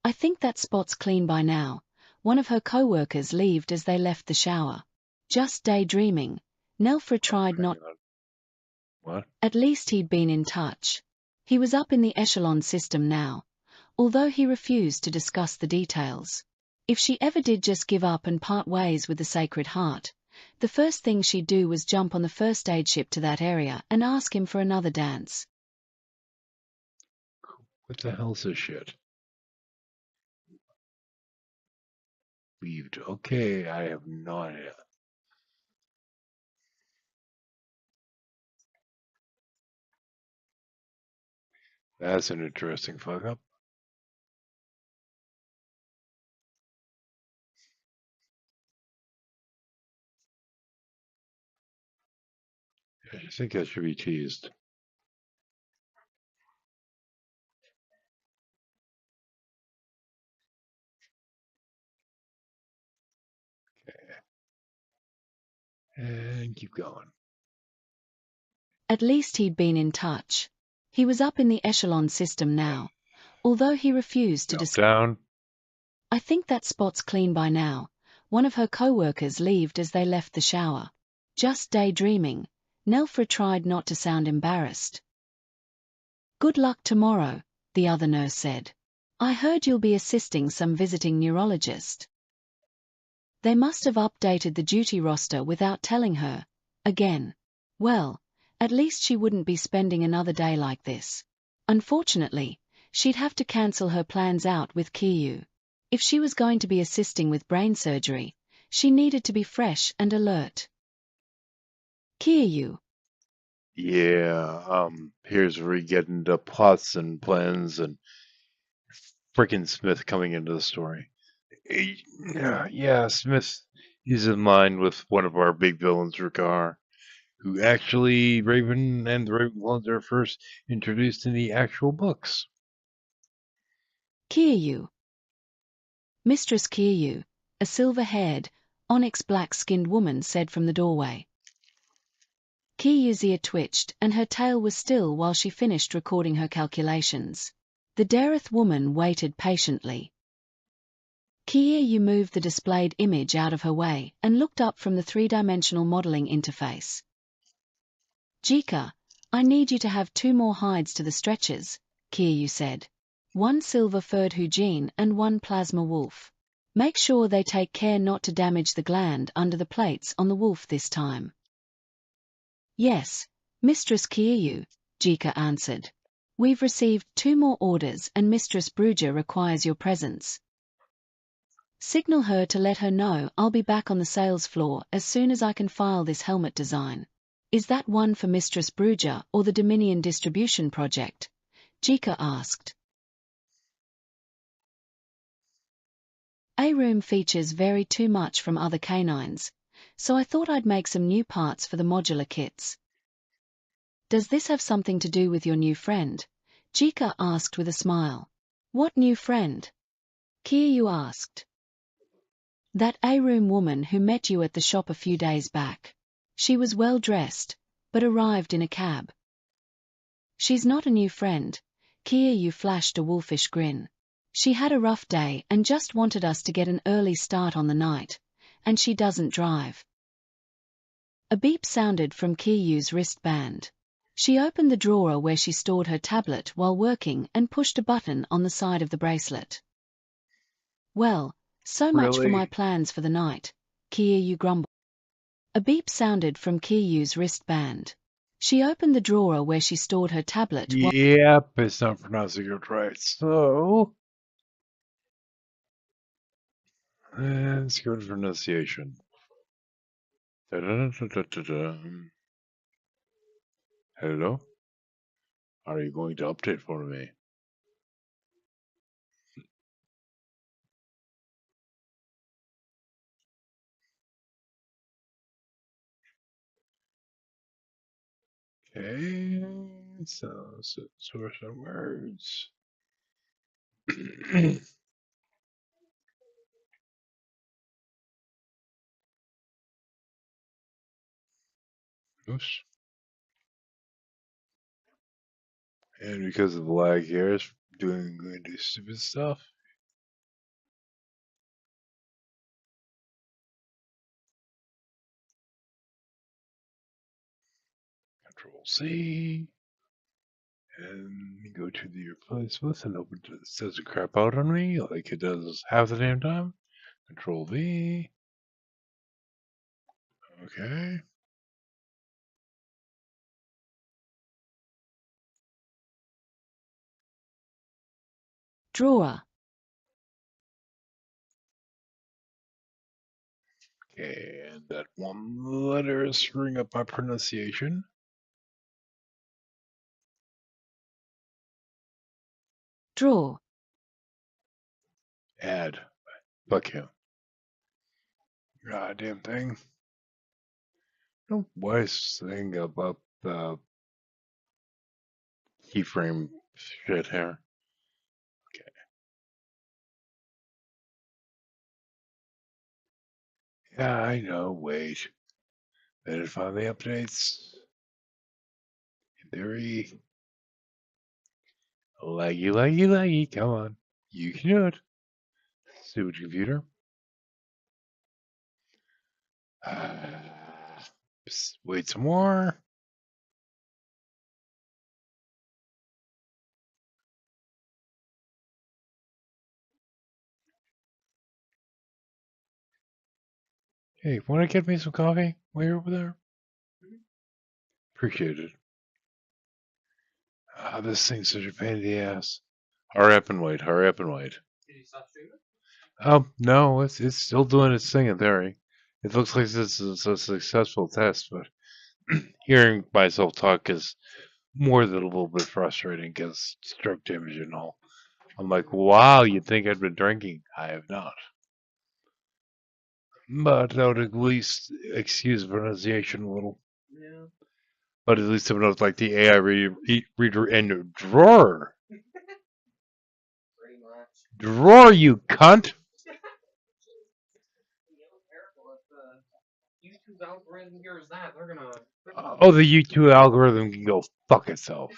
I think that spot's clean by now, one of her co-workers leaved as they left the shower. Just daydreaming, Nelfree tried not. What? At least he'd been in touch. He was up in the echelon system now, although he refused to discuss the details. If she ever did just give up and part ways with the Sacred Heart, the first thing she'd do was jump on the first aid ship to that area and ask him for another dance. What the hell's this shit? Leaved. Okay, I have no idea. That's an interesting fuck up. I think that should be teased. And keep going. At least he'd been in touch. He was up in the echelon system now, although he refused to discuss. Down. I think that spot's clean by now. One of her co-workers leaved as they left the shower. Just daydreaming, Nelfree tried not to sound embarrassed. Good luck tomorrow, the other nurse said. I heard you'll be assisting some visiting neurologist. They must have updated the duty roster without telling her. Again. Well, at least she wouldn't be spending another day like this. Unfortunately, she'd have to cancel her plans out with Kiyu. If she was going to be assisting with brain surgery, she needed to be fresh and alert. Kiyu. Yeah, here's where we get into plots and plans and frickin' Smith coming into the story. Yeah, Smith is in line with one of our big villains, Ricard, who actually Raven and the Ravenclaws are first introduced in the actual books. Kiyu. Mistress Kiyu, a silver-haired, onyx-black-skinned woman said from the doorway. Kiyu's ear twitched and her tail was still while she finished recording her calculations. The Dareth woman waited patiently. Kiyu moved the displayed image out of her way and looked up from the three-dimensional modeling interface. Jika, I need you to have 2 more hides to the stretchers, Kiyu said. 1 silver-furred Hujin and 1 plasma wolf. Make sure they take care not to damage the gland under the plates on the wolf this time. Yes, Mistress Kiyu, Jika answered. We've received 2 more orders and Mistress Bruja requires your presence. Signal her to let her know I'll be back on the sales floor as soon as I can file this helmet design. Is that one for Mistress Bruja or the Dominion distribution project? Jika asked. A-Room features vary too much from other canines, so I thought I'd make some new parts for the modular kits. Does this have something to do with your new friend? Jika asked with a smile. What new friend? Kiyu asked. That A-Room woman who met you at the shop a few days back. She was well dressed, but arrived in a cab. She's not a new friend. Kiyu flashed a wolfish grin. She had a rough day and just wanted us to get an early start on the night, and she doesn't drive. A beep sounded from Kiyu's wristband. She opened the drawer where she stored her tablet while working and pushed a button on the side of the bracelet. Well, so much for my plans for the night, Kiyu grumbled. A beep sounded from Kiyu's wristband. She opened the drawer where she stored her tablet while... Yep, it's not pronouncing it right. So, let's go to pronunciation. Da-da-da-da-da-da. Hello? Are you going to update for me? Okay, so source of words. Oops. And because of the lag here, it's going to do stupid stuff. Control C. And go to the replace with and open it. It doesn't crap out on me like it does half the damn time. Control V. Okay. Drawer. Okay, and that one letter is screwing up my pronunciation. Draw. Add. Fuck you. Goddamn thing. No wise thing about the keyframe shit here. Okay. Yeah, I know. Wait. Then it finally updates. In theory. Laggy, laggy, laggy. Come on. You can do it. Stupid computer. Wait some more. Hey, want to get me some coffee while you're over there? Appreciate it. This thing's such a pain in the ass. Hurry up and wait. Hurry up and wait. Did you stop streaming? No, it's still doing its thing in theory. It looks like this is a successful test, but hearing myself talk is more than a little bit frustrating because stroke damage and all. I'm like, wow, you'd think I'd been drinking. I have not. But that would at least excuse pronunciation a little. Yeah. But at least I'm not like the AI reader in drawer. Pretty much. Drawer, you cunt! Careful if YouTube's algorithm hears that, they're gonna. Oh, the YouTube algorithm can go fuck itself.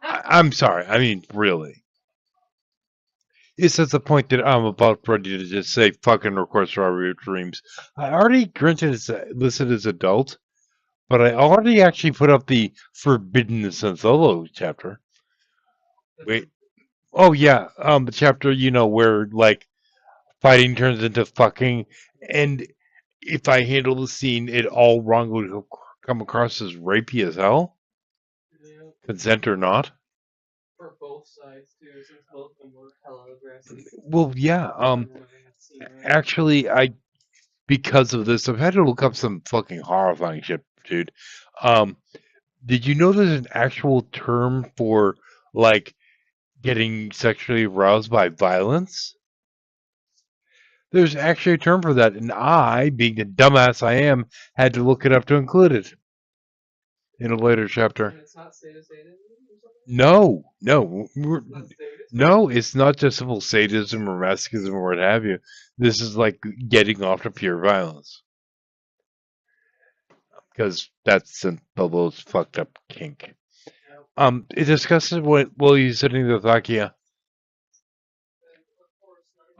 I'm sorry. I mean, really. It's at the point that I'm about ready to just say fucking record Strawberry Dreams. I already granted it's listed as adult, but I already actually put up the Forbidden Solo chapter. Wait. Oh yeah, the chapter, where like fighting turns into fucking, and if I handle the scene, it all wrong would come across as rapey as hell, Yeah. consent or not. For both sides too, since both of them were hella aggressive. Well, yeah. Actually, because of this, I've had to look up some fucking horrifying shit, dude. Um, did you know there's an actual term for like getting sexually aroused by violence? There's actually a term for that, and I, being the dumbass I am, had to look it up to include it in a later chapter. And it's not sadism or something? No, No, it's not just simple sadism or masochism or what have you. This is like getting off to pure violence. Because that's the most fucked up kink. It discusses while he's sitting there with Akia.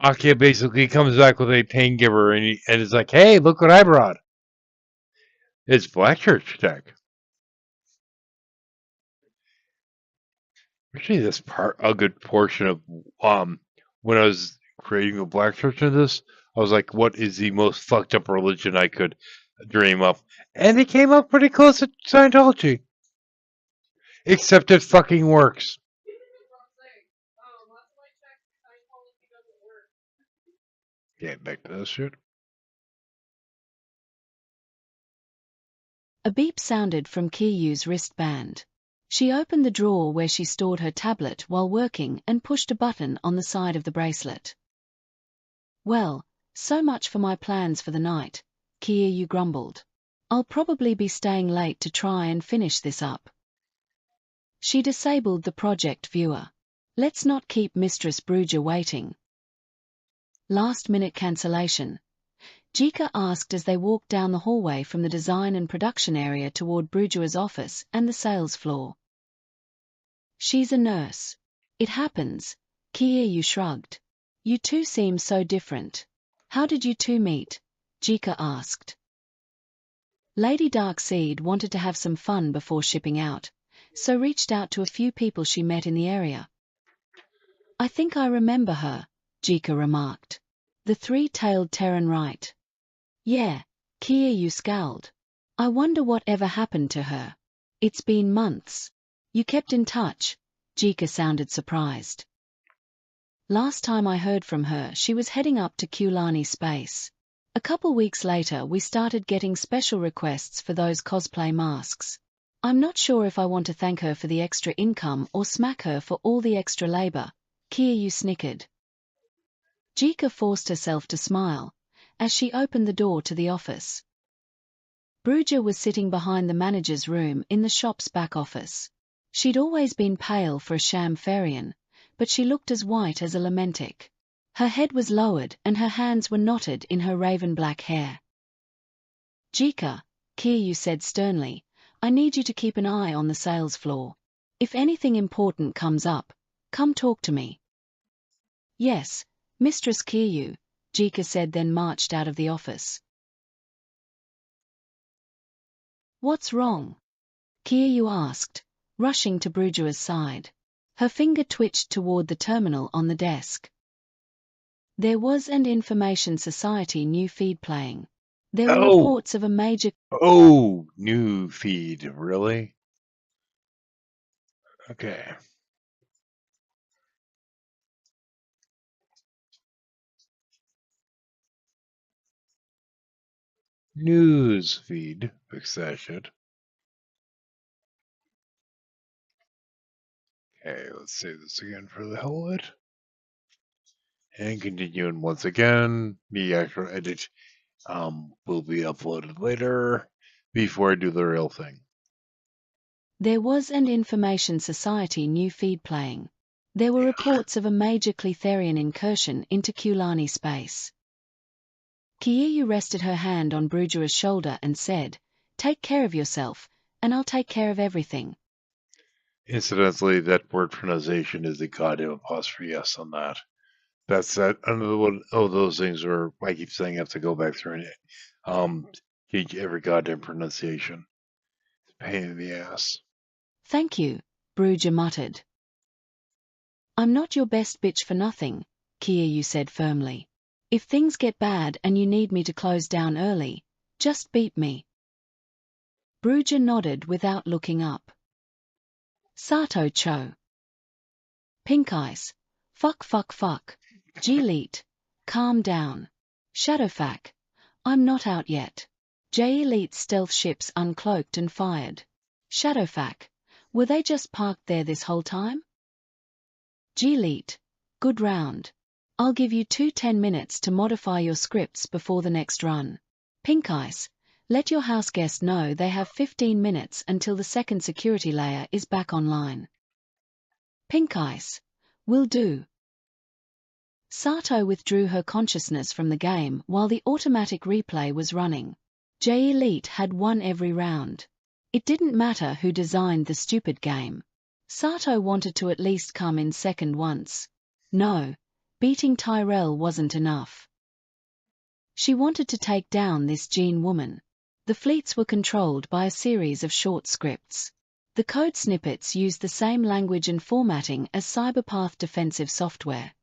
Akia basically comes back with a pain giver and is like, hey, look what I brought. It's Black Church tech. Actually, this part, a good portion of when I was creating the Black Church in this, I was like, what is the most fucked up religion I could dream up? And it came up pretty close to Scientology. Except it fucking works. Get back to this shit. A beep sounded from Kiryu's wristband. She opened the drawer where she stored her tablet while working and pushed a button on the side of the bracelet. Well, so much for my plans for the night, Kiryu grumbled. I'll probably be staying late to try and finish this up. She disabled the project viewer. Let's not keep Mistress Bruja waiting. Last-minute cancellation. Jika asked as they walked down the hallway from the design and production area toward Bruja's office and the sales floor. She's a nurse. It happens, Kiryu shrugged. You two seem so different. How did you two meet? Jika asked. Lady Darkseid wanted to have some fun before shipping out, so reached out to a few people she met in the area. I think I remember her, Jika remarked. The three-tailed Terran right. Yeah, Kiryu scowled. I wonder what ever happened to her. It's been months. You kept in touch? Jika sounded surprised. Last time I heard from her, she was heading up to Kulani space. A couple weeks later, we started getting special requests for those cosplay masks. I'm not sure if I want to thank her for the extra income or smack her for all the extra labor. Kiryu snickered. Jika forced herself to smile as she opened the door to the office. Bruja was sitting behind the manager's room in the shop's back office. She'd always been pale for a sham Ferian, but she looked as white as a lamentic. Her head was lowered and her hands were knotted in her raven-black hair. Jika, Kiryu said sternly, I need you to keep an eye on the sales floor. If anything important comes up, come talk to me. Yes, Mistress Kiryu, Jika said, then marched out of the office. What's wrong? Kiryu asked, rushing to Bruja's side. Her finger twitched toward the terminal on the desk. There was an Information Society new feed playing. There were reports of a major... Oh, new feed, really? Okay. News feed. Fix that shit. Okay, let's save this again for the hell of it. And continuing once again, the actual edit will be uploaded later before I do the real thing. There was an Information Society new feed playing. There were reports of a major Cletherian incursion into Kulani space. Kiyu rested her hand on Brujera's shoulder and said, "Take care of yourself, and I'll take care of everything." Incidentally, that word pronunciation is the goddamn apostrophe S on that. That's that another one of those things where I keep saying I have to go back through and change every goddamn pronunciation. It's a pain in the ass. "Thank you," Bruja muttered. "I'm not your best bitch for nothing," Kiyu said firmly. "If things get bad and you need me to close down early, just beep me." Bruja nodded without looking up. Sato Cho. Pink Ice. Fuck. G-Leet. Calm down. Shadowfac. I'm not out yet. J-Elite stealth ships uncloaked and fired. Shadowfac. Were they just parked there this whole time? G-Leet. Good round. I'll give you 10 minutes to modify your scripts before the next run. Pink Ice. Let your house guest know they have 15 minutes until the second security layer is back online. Pink Ice. Will do. Sato withdrew her consciousness from the game while the automatic replay was running. J-Elite had won every round. It didn't matter who designed the stupid game. Sato wanted to at least come in second once. No, beating Tyrell wasn't enough. She wanted to take down this Jean woman. The fleets were controlled by a series of short scripts. The code snippets used the same language and formatting as Cyberpath defensive software.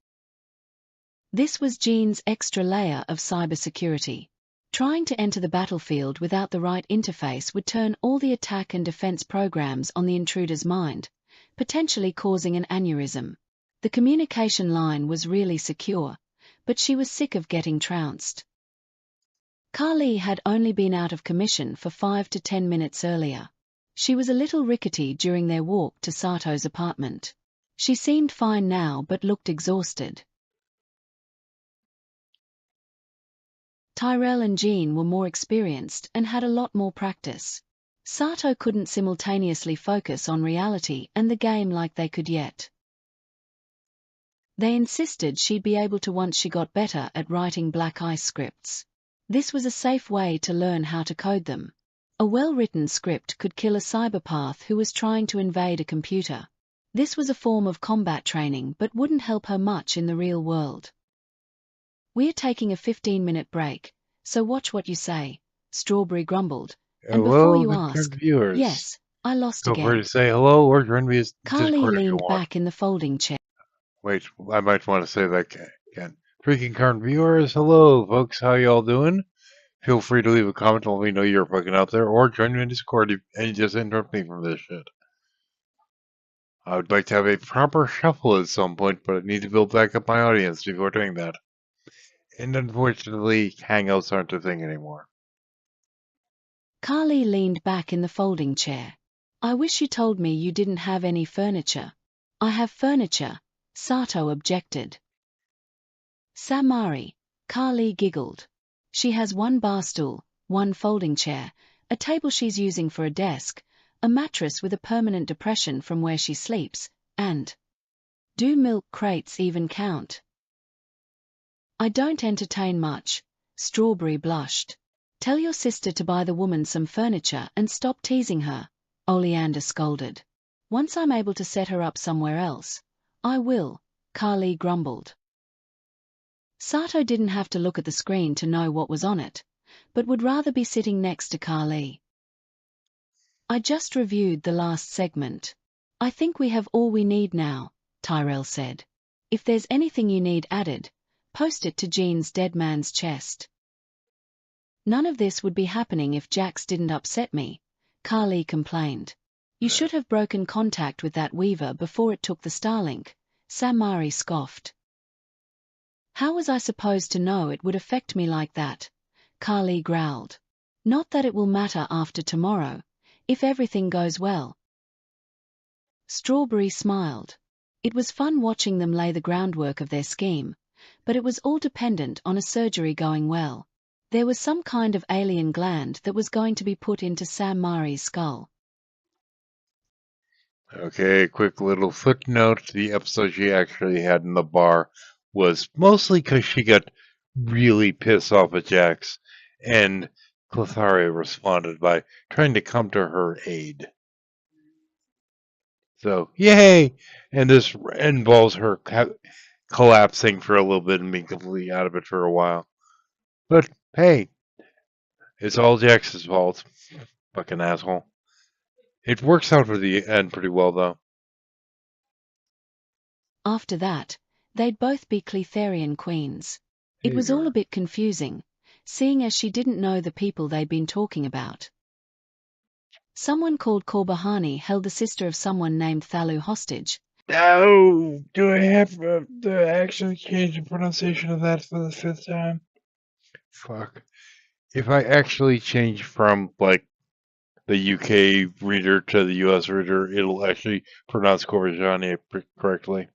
This was Jean's extra layer of cybersecurity. Trying to enter the battlefield without the right interface would turn all the attack and defense programs on the intruder's mind, potentially causing an aneurysm. The communication line was really secure, but she was sick of getting trounced. Kali had only been out of commission for 5 to 10 minutes earlier. She was a little rickety during their walk to Sato's apartment. She seemed fine now but looked exhausted. Tyrell and Jean were more experienced and had a lot more practice. Sato couldn't simultaneously focus on reality and the game like they could yet. They insisted she'd be able to once she got better at writing Black Ice scripts. This was a safe way to learn how to code them. A well-written script could kill a cyberpath who was trying to invade a computer. This was a form of combat training but wouldn't help her much in the real world. "We're taking a 15-minute break, so watch what you say," Strawberry grumbled. "And before Hello, you concerned ask, viewers. yes, I lost Feel free again." to say hello or join me as Carly Discord if you leaned want. back in the folding chair. Wait, I might want to say that again. Freaking current viewers, hello, folks. How y'all doing? Feel free to leave a comment and let me know you're fucking out there, or join me in Discord and just interrupt me from this shit. I would like to have a proper shuffle at some point, but I need to build back up my audience before doing that. And unfortunately, Hangouts aren't a thing anymore. Carly leaned back in the folding chair. "I wish you told me you didn't have any furniture." "I have furniture," Sato objected. "Samari," Carly giggled. "She has one bar stool, one folding chair, a table she's using for a desk, a mattress with a permanent depression from where she sleeps, and do milk crates even count?" "I don't entertain much," Strawberry blushed. "Tell your sister to buy the woman some furniture and stop teasing her," Oleander scolded. "Once I'm able to set her up somewhere else, I will," Carly grumbled. Sato didn't have to look at the screen to know what was on it, but would rather be sitting next to Carly. "I just reviewed the last segment. I think we have all we need now," Tyrell said. "If there's anything you need added, post it to Jean's dead man's chest." "None of this would be happening if Jax didn't upset me," Carly complained. You should have broken contact with that weaver before it took the Starlink, Samari scoffed. How was I supposed to know it would affect me like that? Carly growled. Not that it will matter after tomorrow, if everything goes well. Strawberry smiled. It was fun watching them lay the groundwork of their scheme, but it was all dependent on a surgery going well. There was some kind of alien gland that was going to be put into Sam Mari's skull. Okay, quick little footnote. The episode she actually had in the bar was mostly because she got really pissed off at Jax, and Clotharia responded by trying to come to her aid. So, yay! And this involves her collapsing for a little bit and being completely out of it for a while. But, hey, it's all Jax's fault. Fucking asshole. It works out for the end pretty well, though. After that, they'd both be Cletharian queens. It Hey was all there. a bit confusing, seeing as she didn't know the people they'd been talking about. Someone called Corbahani held the sister of someone named Thalu hostage. Oh, do I have to actually change the pronunciation of that for the 5th time? Fuck. If I actually change from, like, the UK reader to the US reader, it'll actually pronounce Corbajani correctly.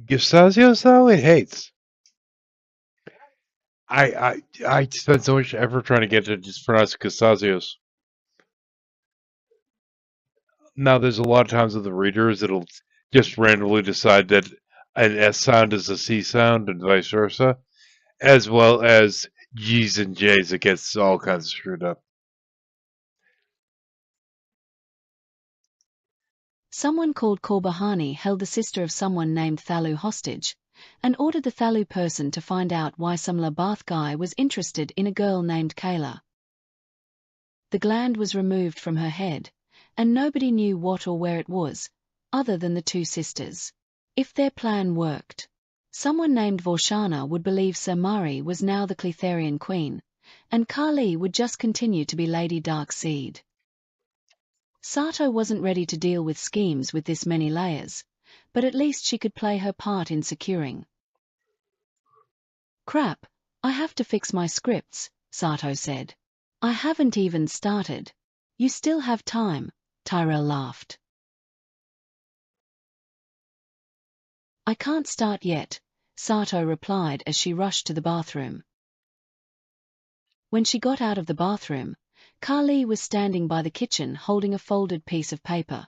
Gustasios, though, it hates. I spent so much effort trying to get it to just pronounce Gustasios. Now, there's a lot of times with the readers, it'll just randomly decide that an S sound is a C sound and vice versa, as well as G's and J's. It gets all kinds of screwed up. Someone called Corbahani held the sister of someone named Thalu hostage, and ordered the Thalu person to find out why some Labath guy was interested in a girl named Kayla. The gland was removed from her head, and nobody knew what or where it was, other than the two sisters. If their plan worked, someone named Vorshana would believe Sir Mari was now the Cletharian queen, and Kali would just continue to be Lady Darkseid. Sato wasn't ready to deal with schemes with this many layers, but at least she could play her part in securing. Crap, I have to fix my scripts, Sato said. I haven't even started. You still have time, Tyrell laughed. I can't start yet, Sato replied as she rushed to the bathroom. When she got out of the bathroom, Kali was standing by the kitchen holding a folded piece of paper.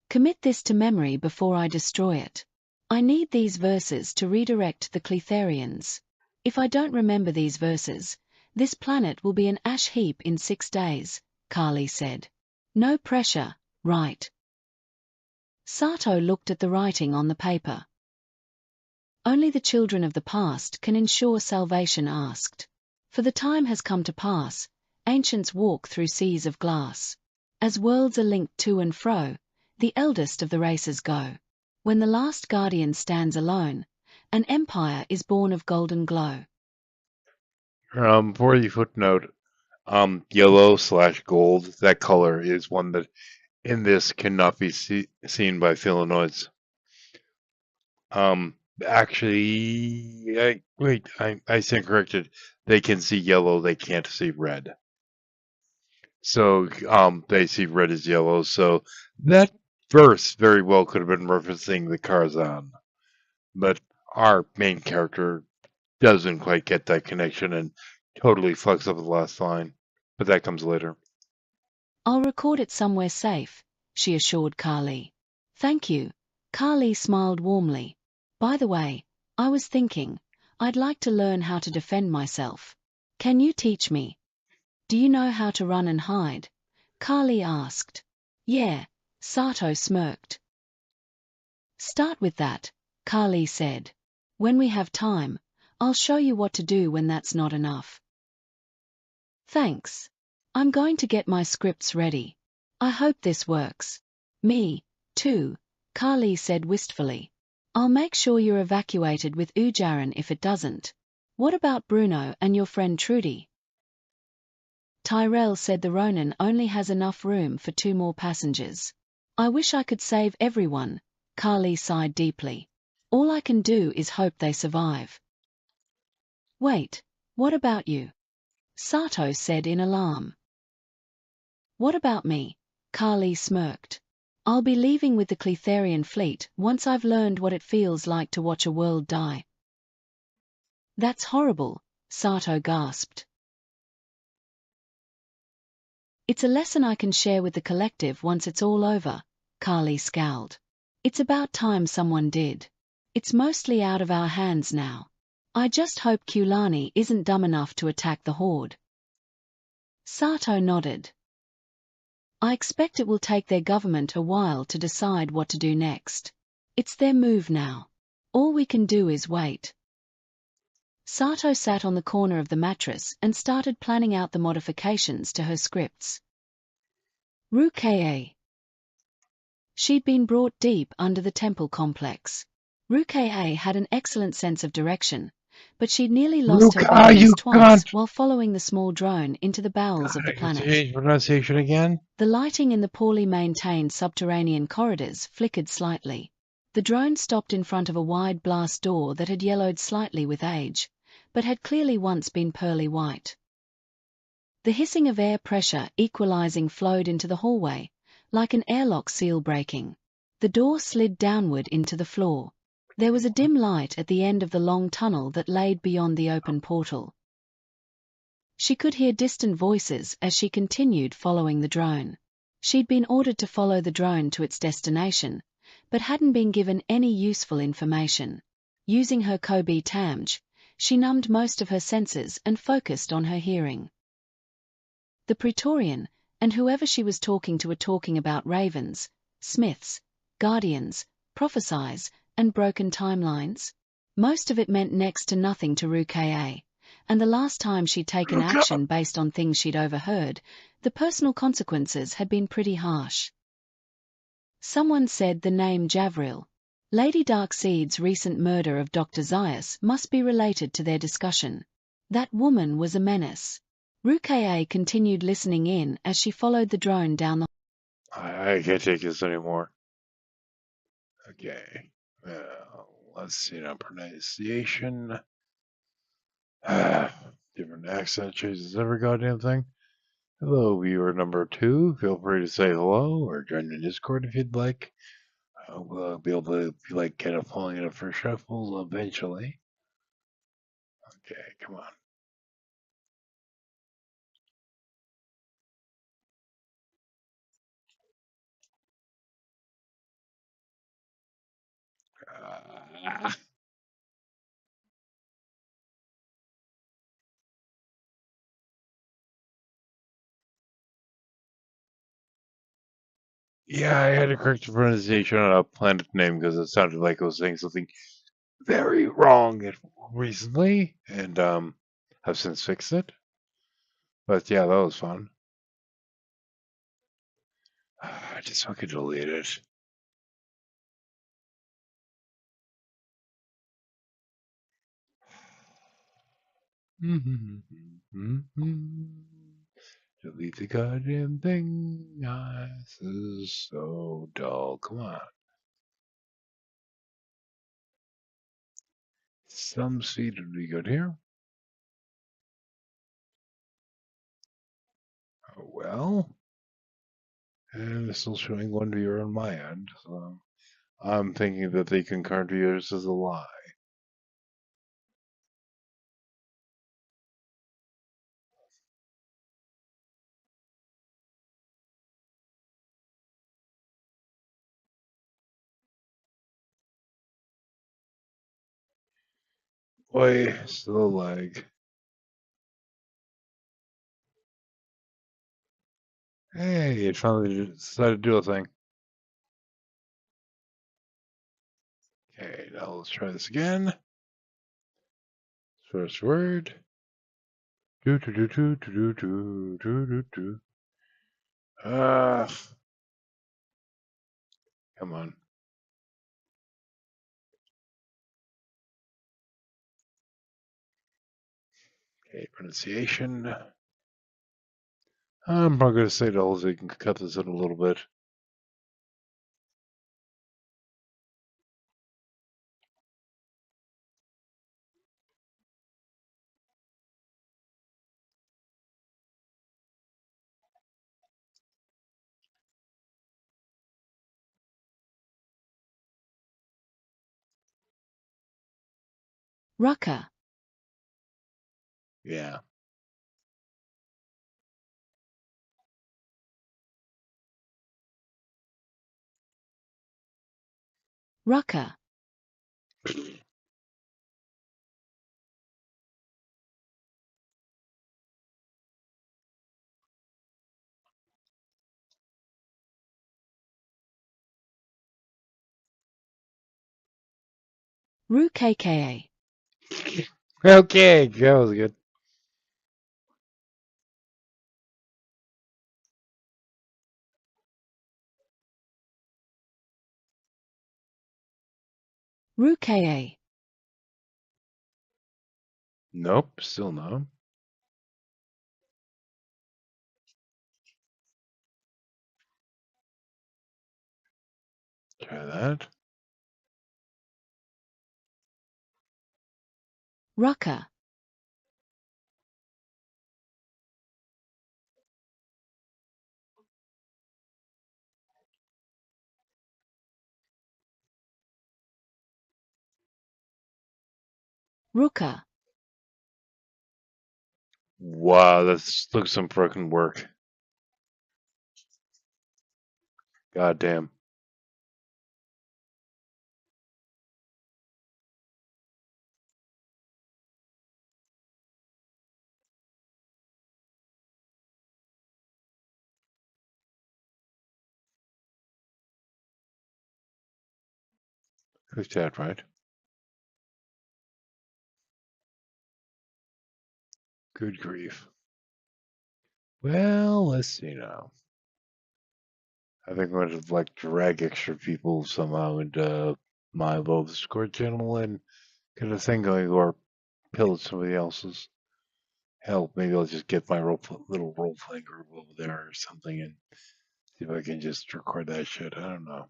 Commit this to memory before I destroy it. I need these verses to redirect the Cletharians. If I don't remember these verses, this planet will be an ash heap in 6 days, Kali said. No pressure, right? Sato looked at the writing on the paper. Only the children of the past can ensure salvation asked. For the time has come to pass, ancients walk through seas of glass. As worlds are linked to and fro, the eldest of the races go. When the last guardian stands alone, an empire is born of golden glow. For the footnote, yellow/gold, that color is one that in this cannot be seen by Philinoids. Actually, I stand corrected. They can see yellow, they can't see red. So, they see red as yellow, so that verse very well could have been referencing the Karzan. But our main character doesn't quite get that connection and totally fucks up the last line. But that comes later. I'll record it somewhere safe, she assured Kali. Thank you, Kali smiled warmly. By the way, I was thinking, I'd like to learn how to defend myself. Can you teach me? Do you know how to run and hide? Kali asked. Yeah, Sato smirked. Start with that, Kali said. When we have time, I'll show you what to do when that's not enough. Thanks. I'm going to get my scripts ready. I hope this works. Me, too, Kali said wistfully. I'll make sure you're evacuated with Ujaran if it doesn't. What about Bruno and your friend Trudy? Tyrell said the Ronin only has enough room for 2 more passengers. I wish I could save everyone, Carly sighed deeply. All I can do is hope they survive. Wait, what about you? Sato said in alarm. What about me? Carly smirked. I'll be leaving with the Cletherian fleet once I've learned what it feels like to watch a world die. That's horrible, Sato gasped. It's a lesson I can share with the collective once it's all over, Carly scowled. It's about time someone did. It's mostly out of our hands now. I just hope Kulani isn't dumb enough to attack the Horde. Sato nodded. I expect it will take their government a while to decide what to do next. It's their move now. All we can do is wait. Sato sat on the corner of the mattress and started planning out the modifications to her scripts. Ruka. She'd been brought deep under the temple complex. Ruka had an excellent sense of direction, but she'd nearly lost her Ruka, bearings you twice cunt! while following the small drone into the bowels of God, the I can planet. change pronunciation again. The lighting in the poorly maintained subterranean corridors flickered slightly. The drone stopped in front of a wide blast door that had yellowed slightly with age, but had clearly once been pearly white. The hissing of air pressure equalizing flowed into the hallway, like an airlock seal breaking. The door slid downward into the floor. There was a dim light at the end of the long tunnel that laid beyond the open portal. She could hear distant voices as she continued following the drone. She'd been ordered to follow the drone to its destination, but hadn't been given any useful information. Using her Kobe Tamj, she numbed most of her senses and focused on her hearing. The Praetorian, and whoever she was talking to were talking about ravens, smiths, guardians, prophesies, and broken timelines. Most of it meant next to nothing to Ruka. And the last time she'd taken Ruka! action based on things she'd overheard, the personal consequences had been pretty harsh. Someone said the name Javril. Lady Darkseid's recent murder of Dr. Zaius must be related to their discussion. That woman was a menace. Ruka continued listening in as she followed the drone down the I can't take this anymore. Okay. Well, let's see now. Pronunciation. Different accent changes every goddamn thing. Hello, viewer number 2. Feel free to say hello or join the Discord if you'd like. We'll be able to be like kind of falling into for shuffle eventually. Okay, come on. Uh, yeah, I had to correct the pronunciation on a planet name because it sounded like I was saying something very wrong recently, and have since fixed it. But yeah, that was fun. I just fucking delete it. Delete the goddamn thing. This is so dull. Come on. Some speed would be good here. Oh, well. And it's still showing one viewer on my end, so I'm thinking that the concurrent viewers is a lie. Boy, still a lag. Hey, it finally decided to do a thing. Okay, now let's try this again. First word. Do do do do do do do do do. Come on. Okay, pronunciation. I'm probably going to say to Jose, you can cut this in a little bit. Rucker, Yeah. Rucker, Ru KKA, Okay, that was good. Ru KA, Nope, still no. Try that. Rucker, Rucker, Wow, that's looks some freaking work. God damn. Who's that, right? Good grief. Well, let's see now. I think I'm going to like drag extra people somehow into my little Discord channel and get a thing going, or pillage somebody else's. Hell, maybe I'll just get my little role playing group over there or something and see if I can just record that shit. I don't know.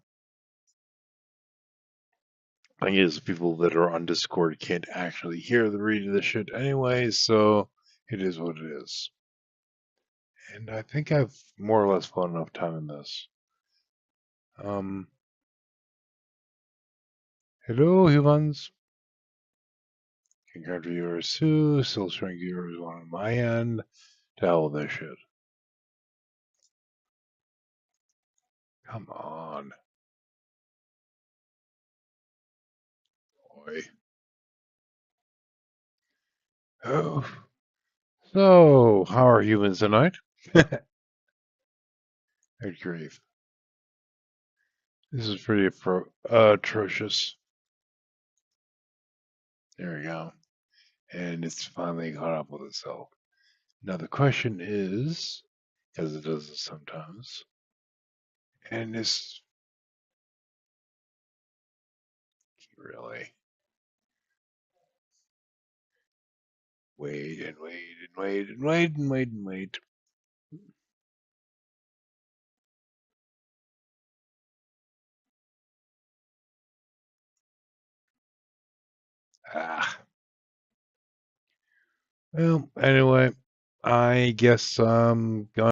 Thing is, people that are on Discord can't actually hear the read of the shit anyway, so it is what it is. And I think I've more or less put enough time in this. Hello, humans. Concurrent viewers too. Still showing viewers on my end. To hell with this shit. Come on, boy. Oh, so how are humans tonight? Good grief. This is pretty atrocious. There we go. And it's finally caught up with itself. Now the question is, as it does sometimes, and this really wait and wait and wait and wait and wait and wait. Ah. Well, anyway, I guess I'm going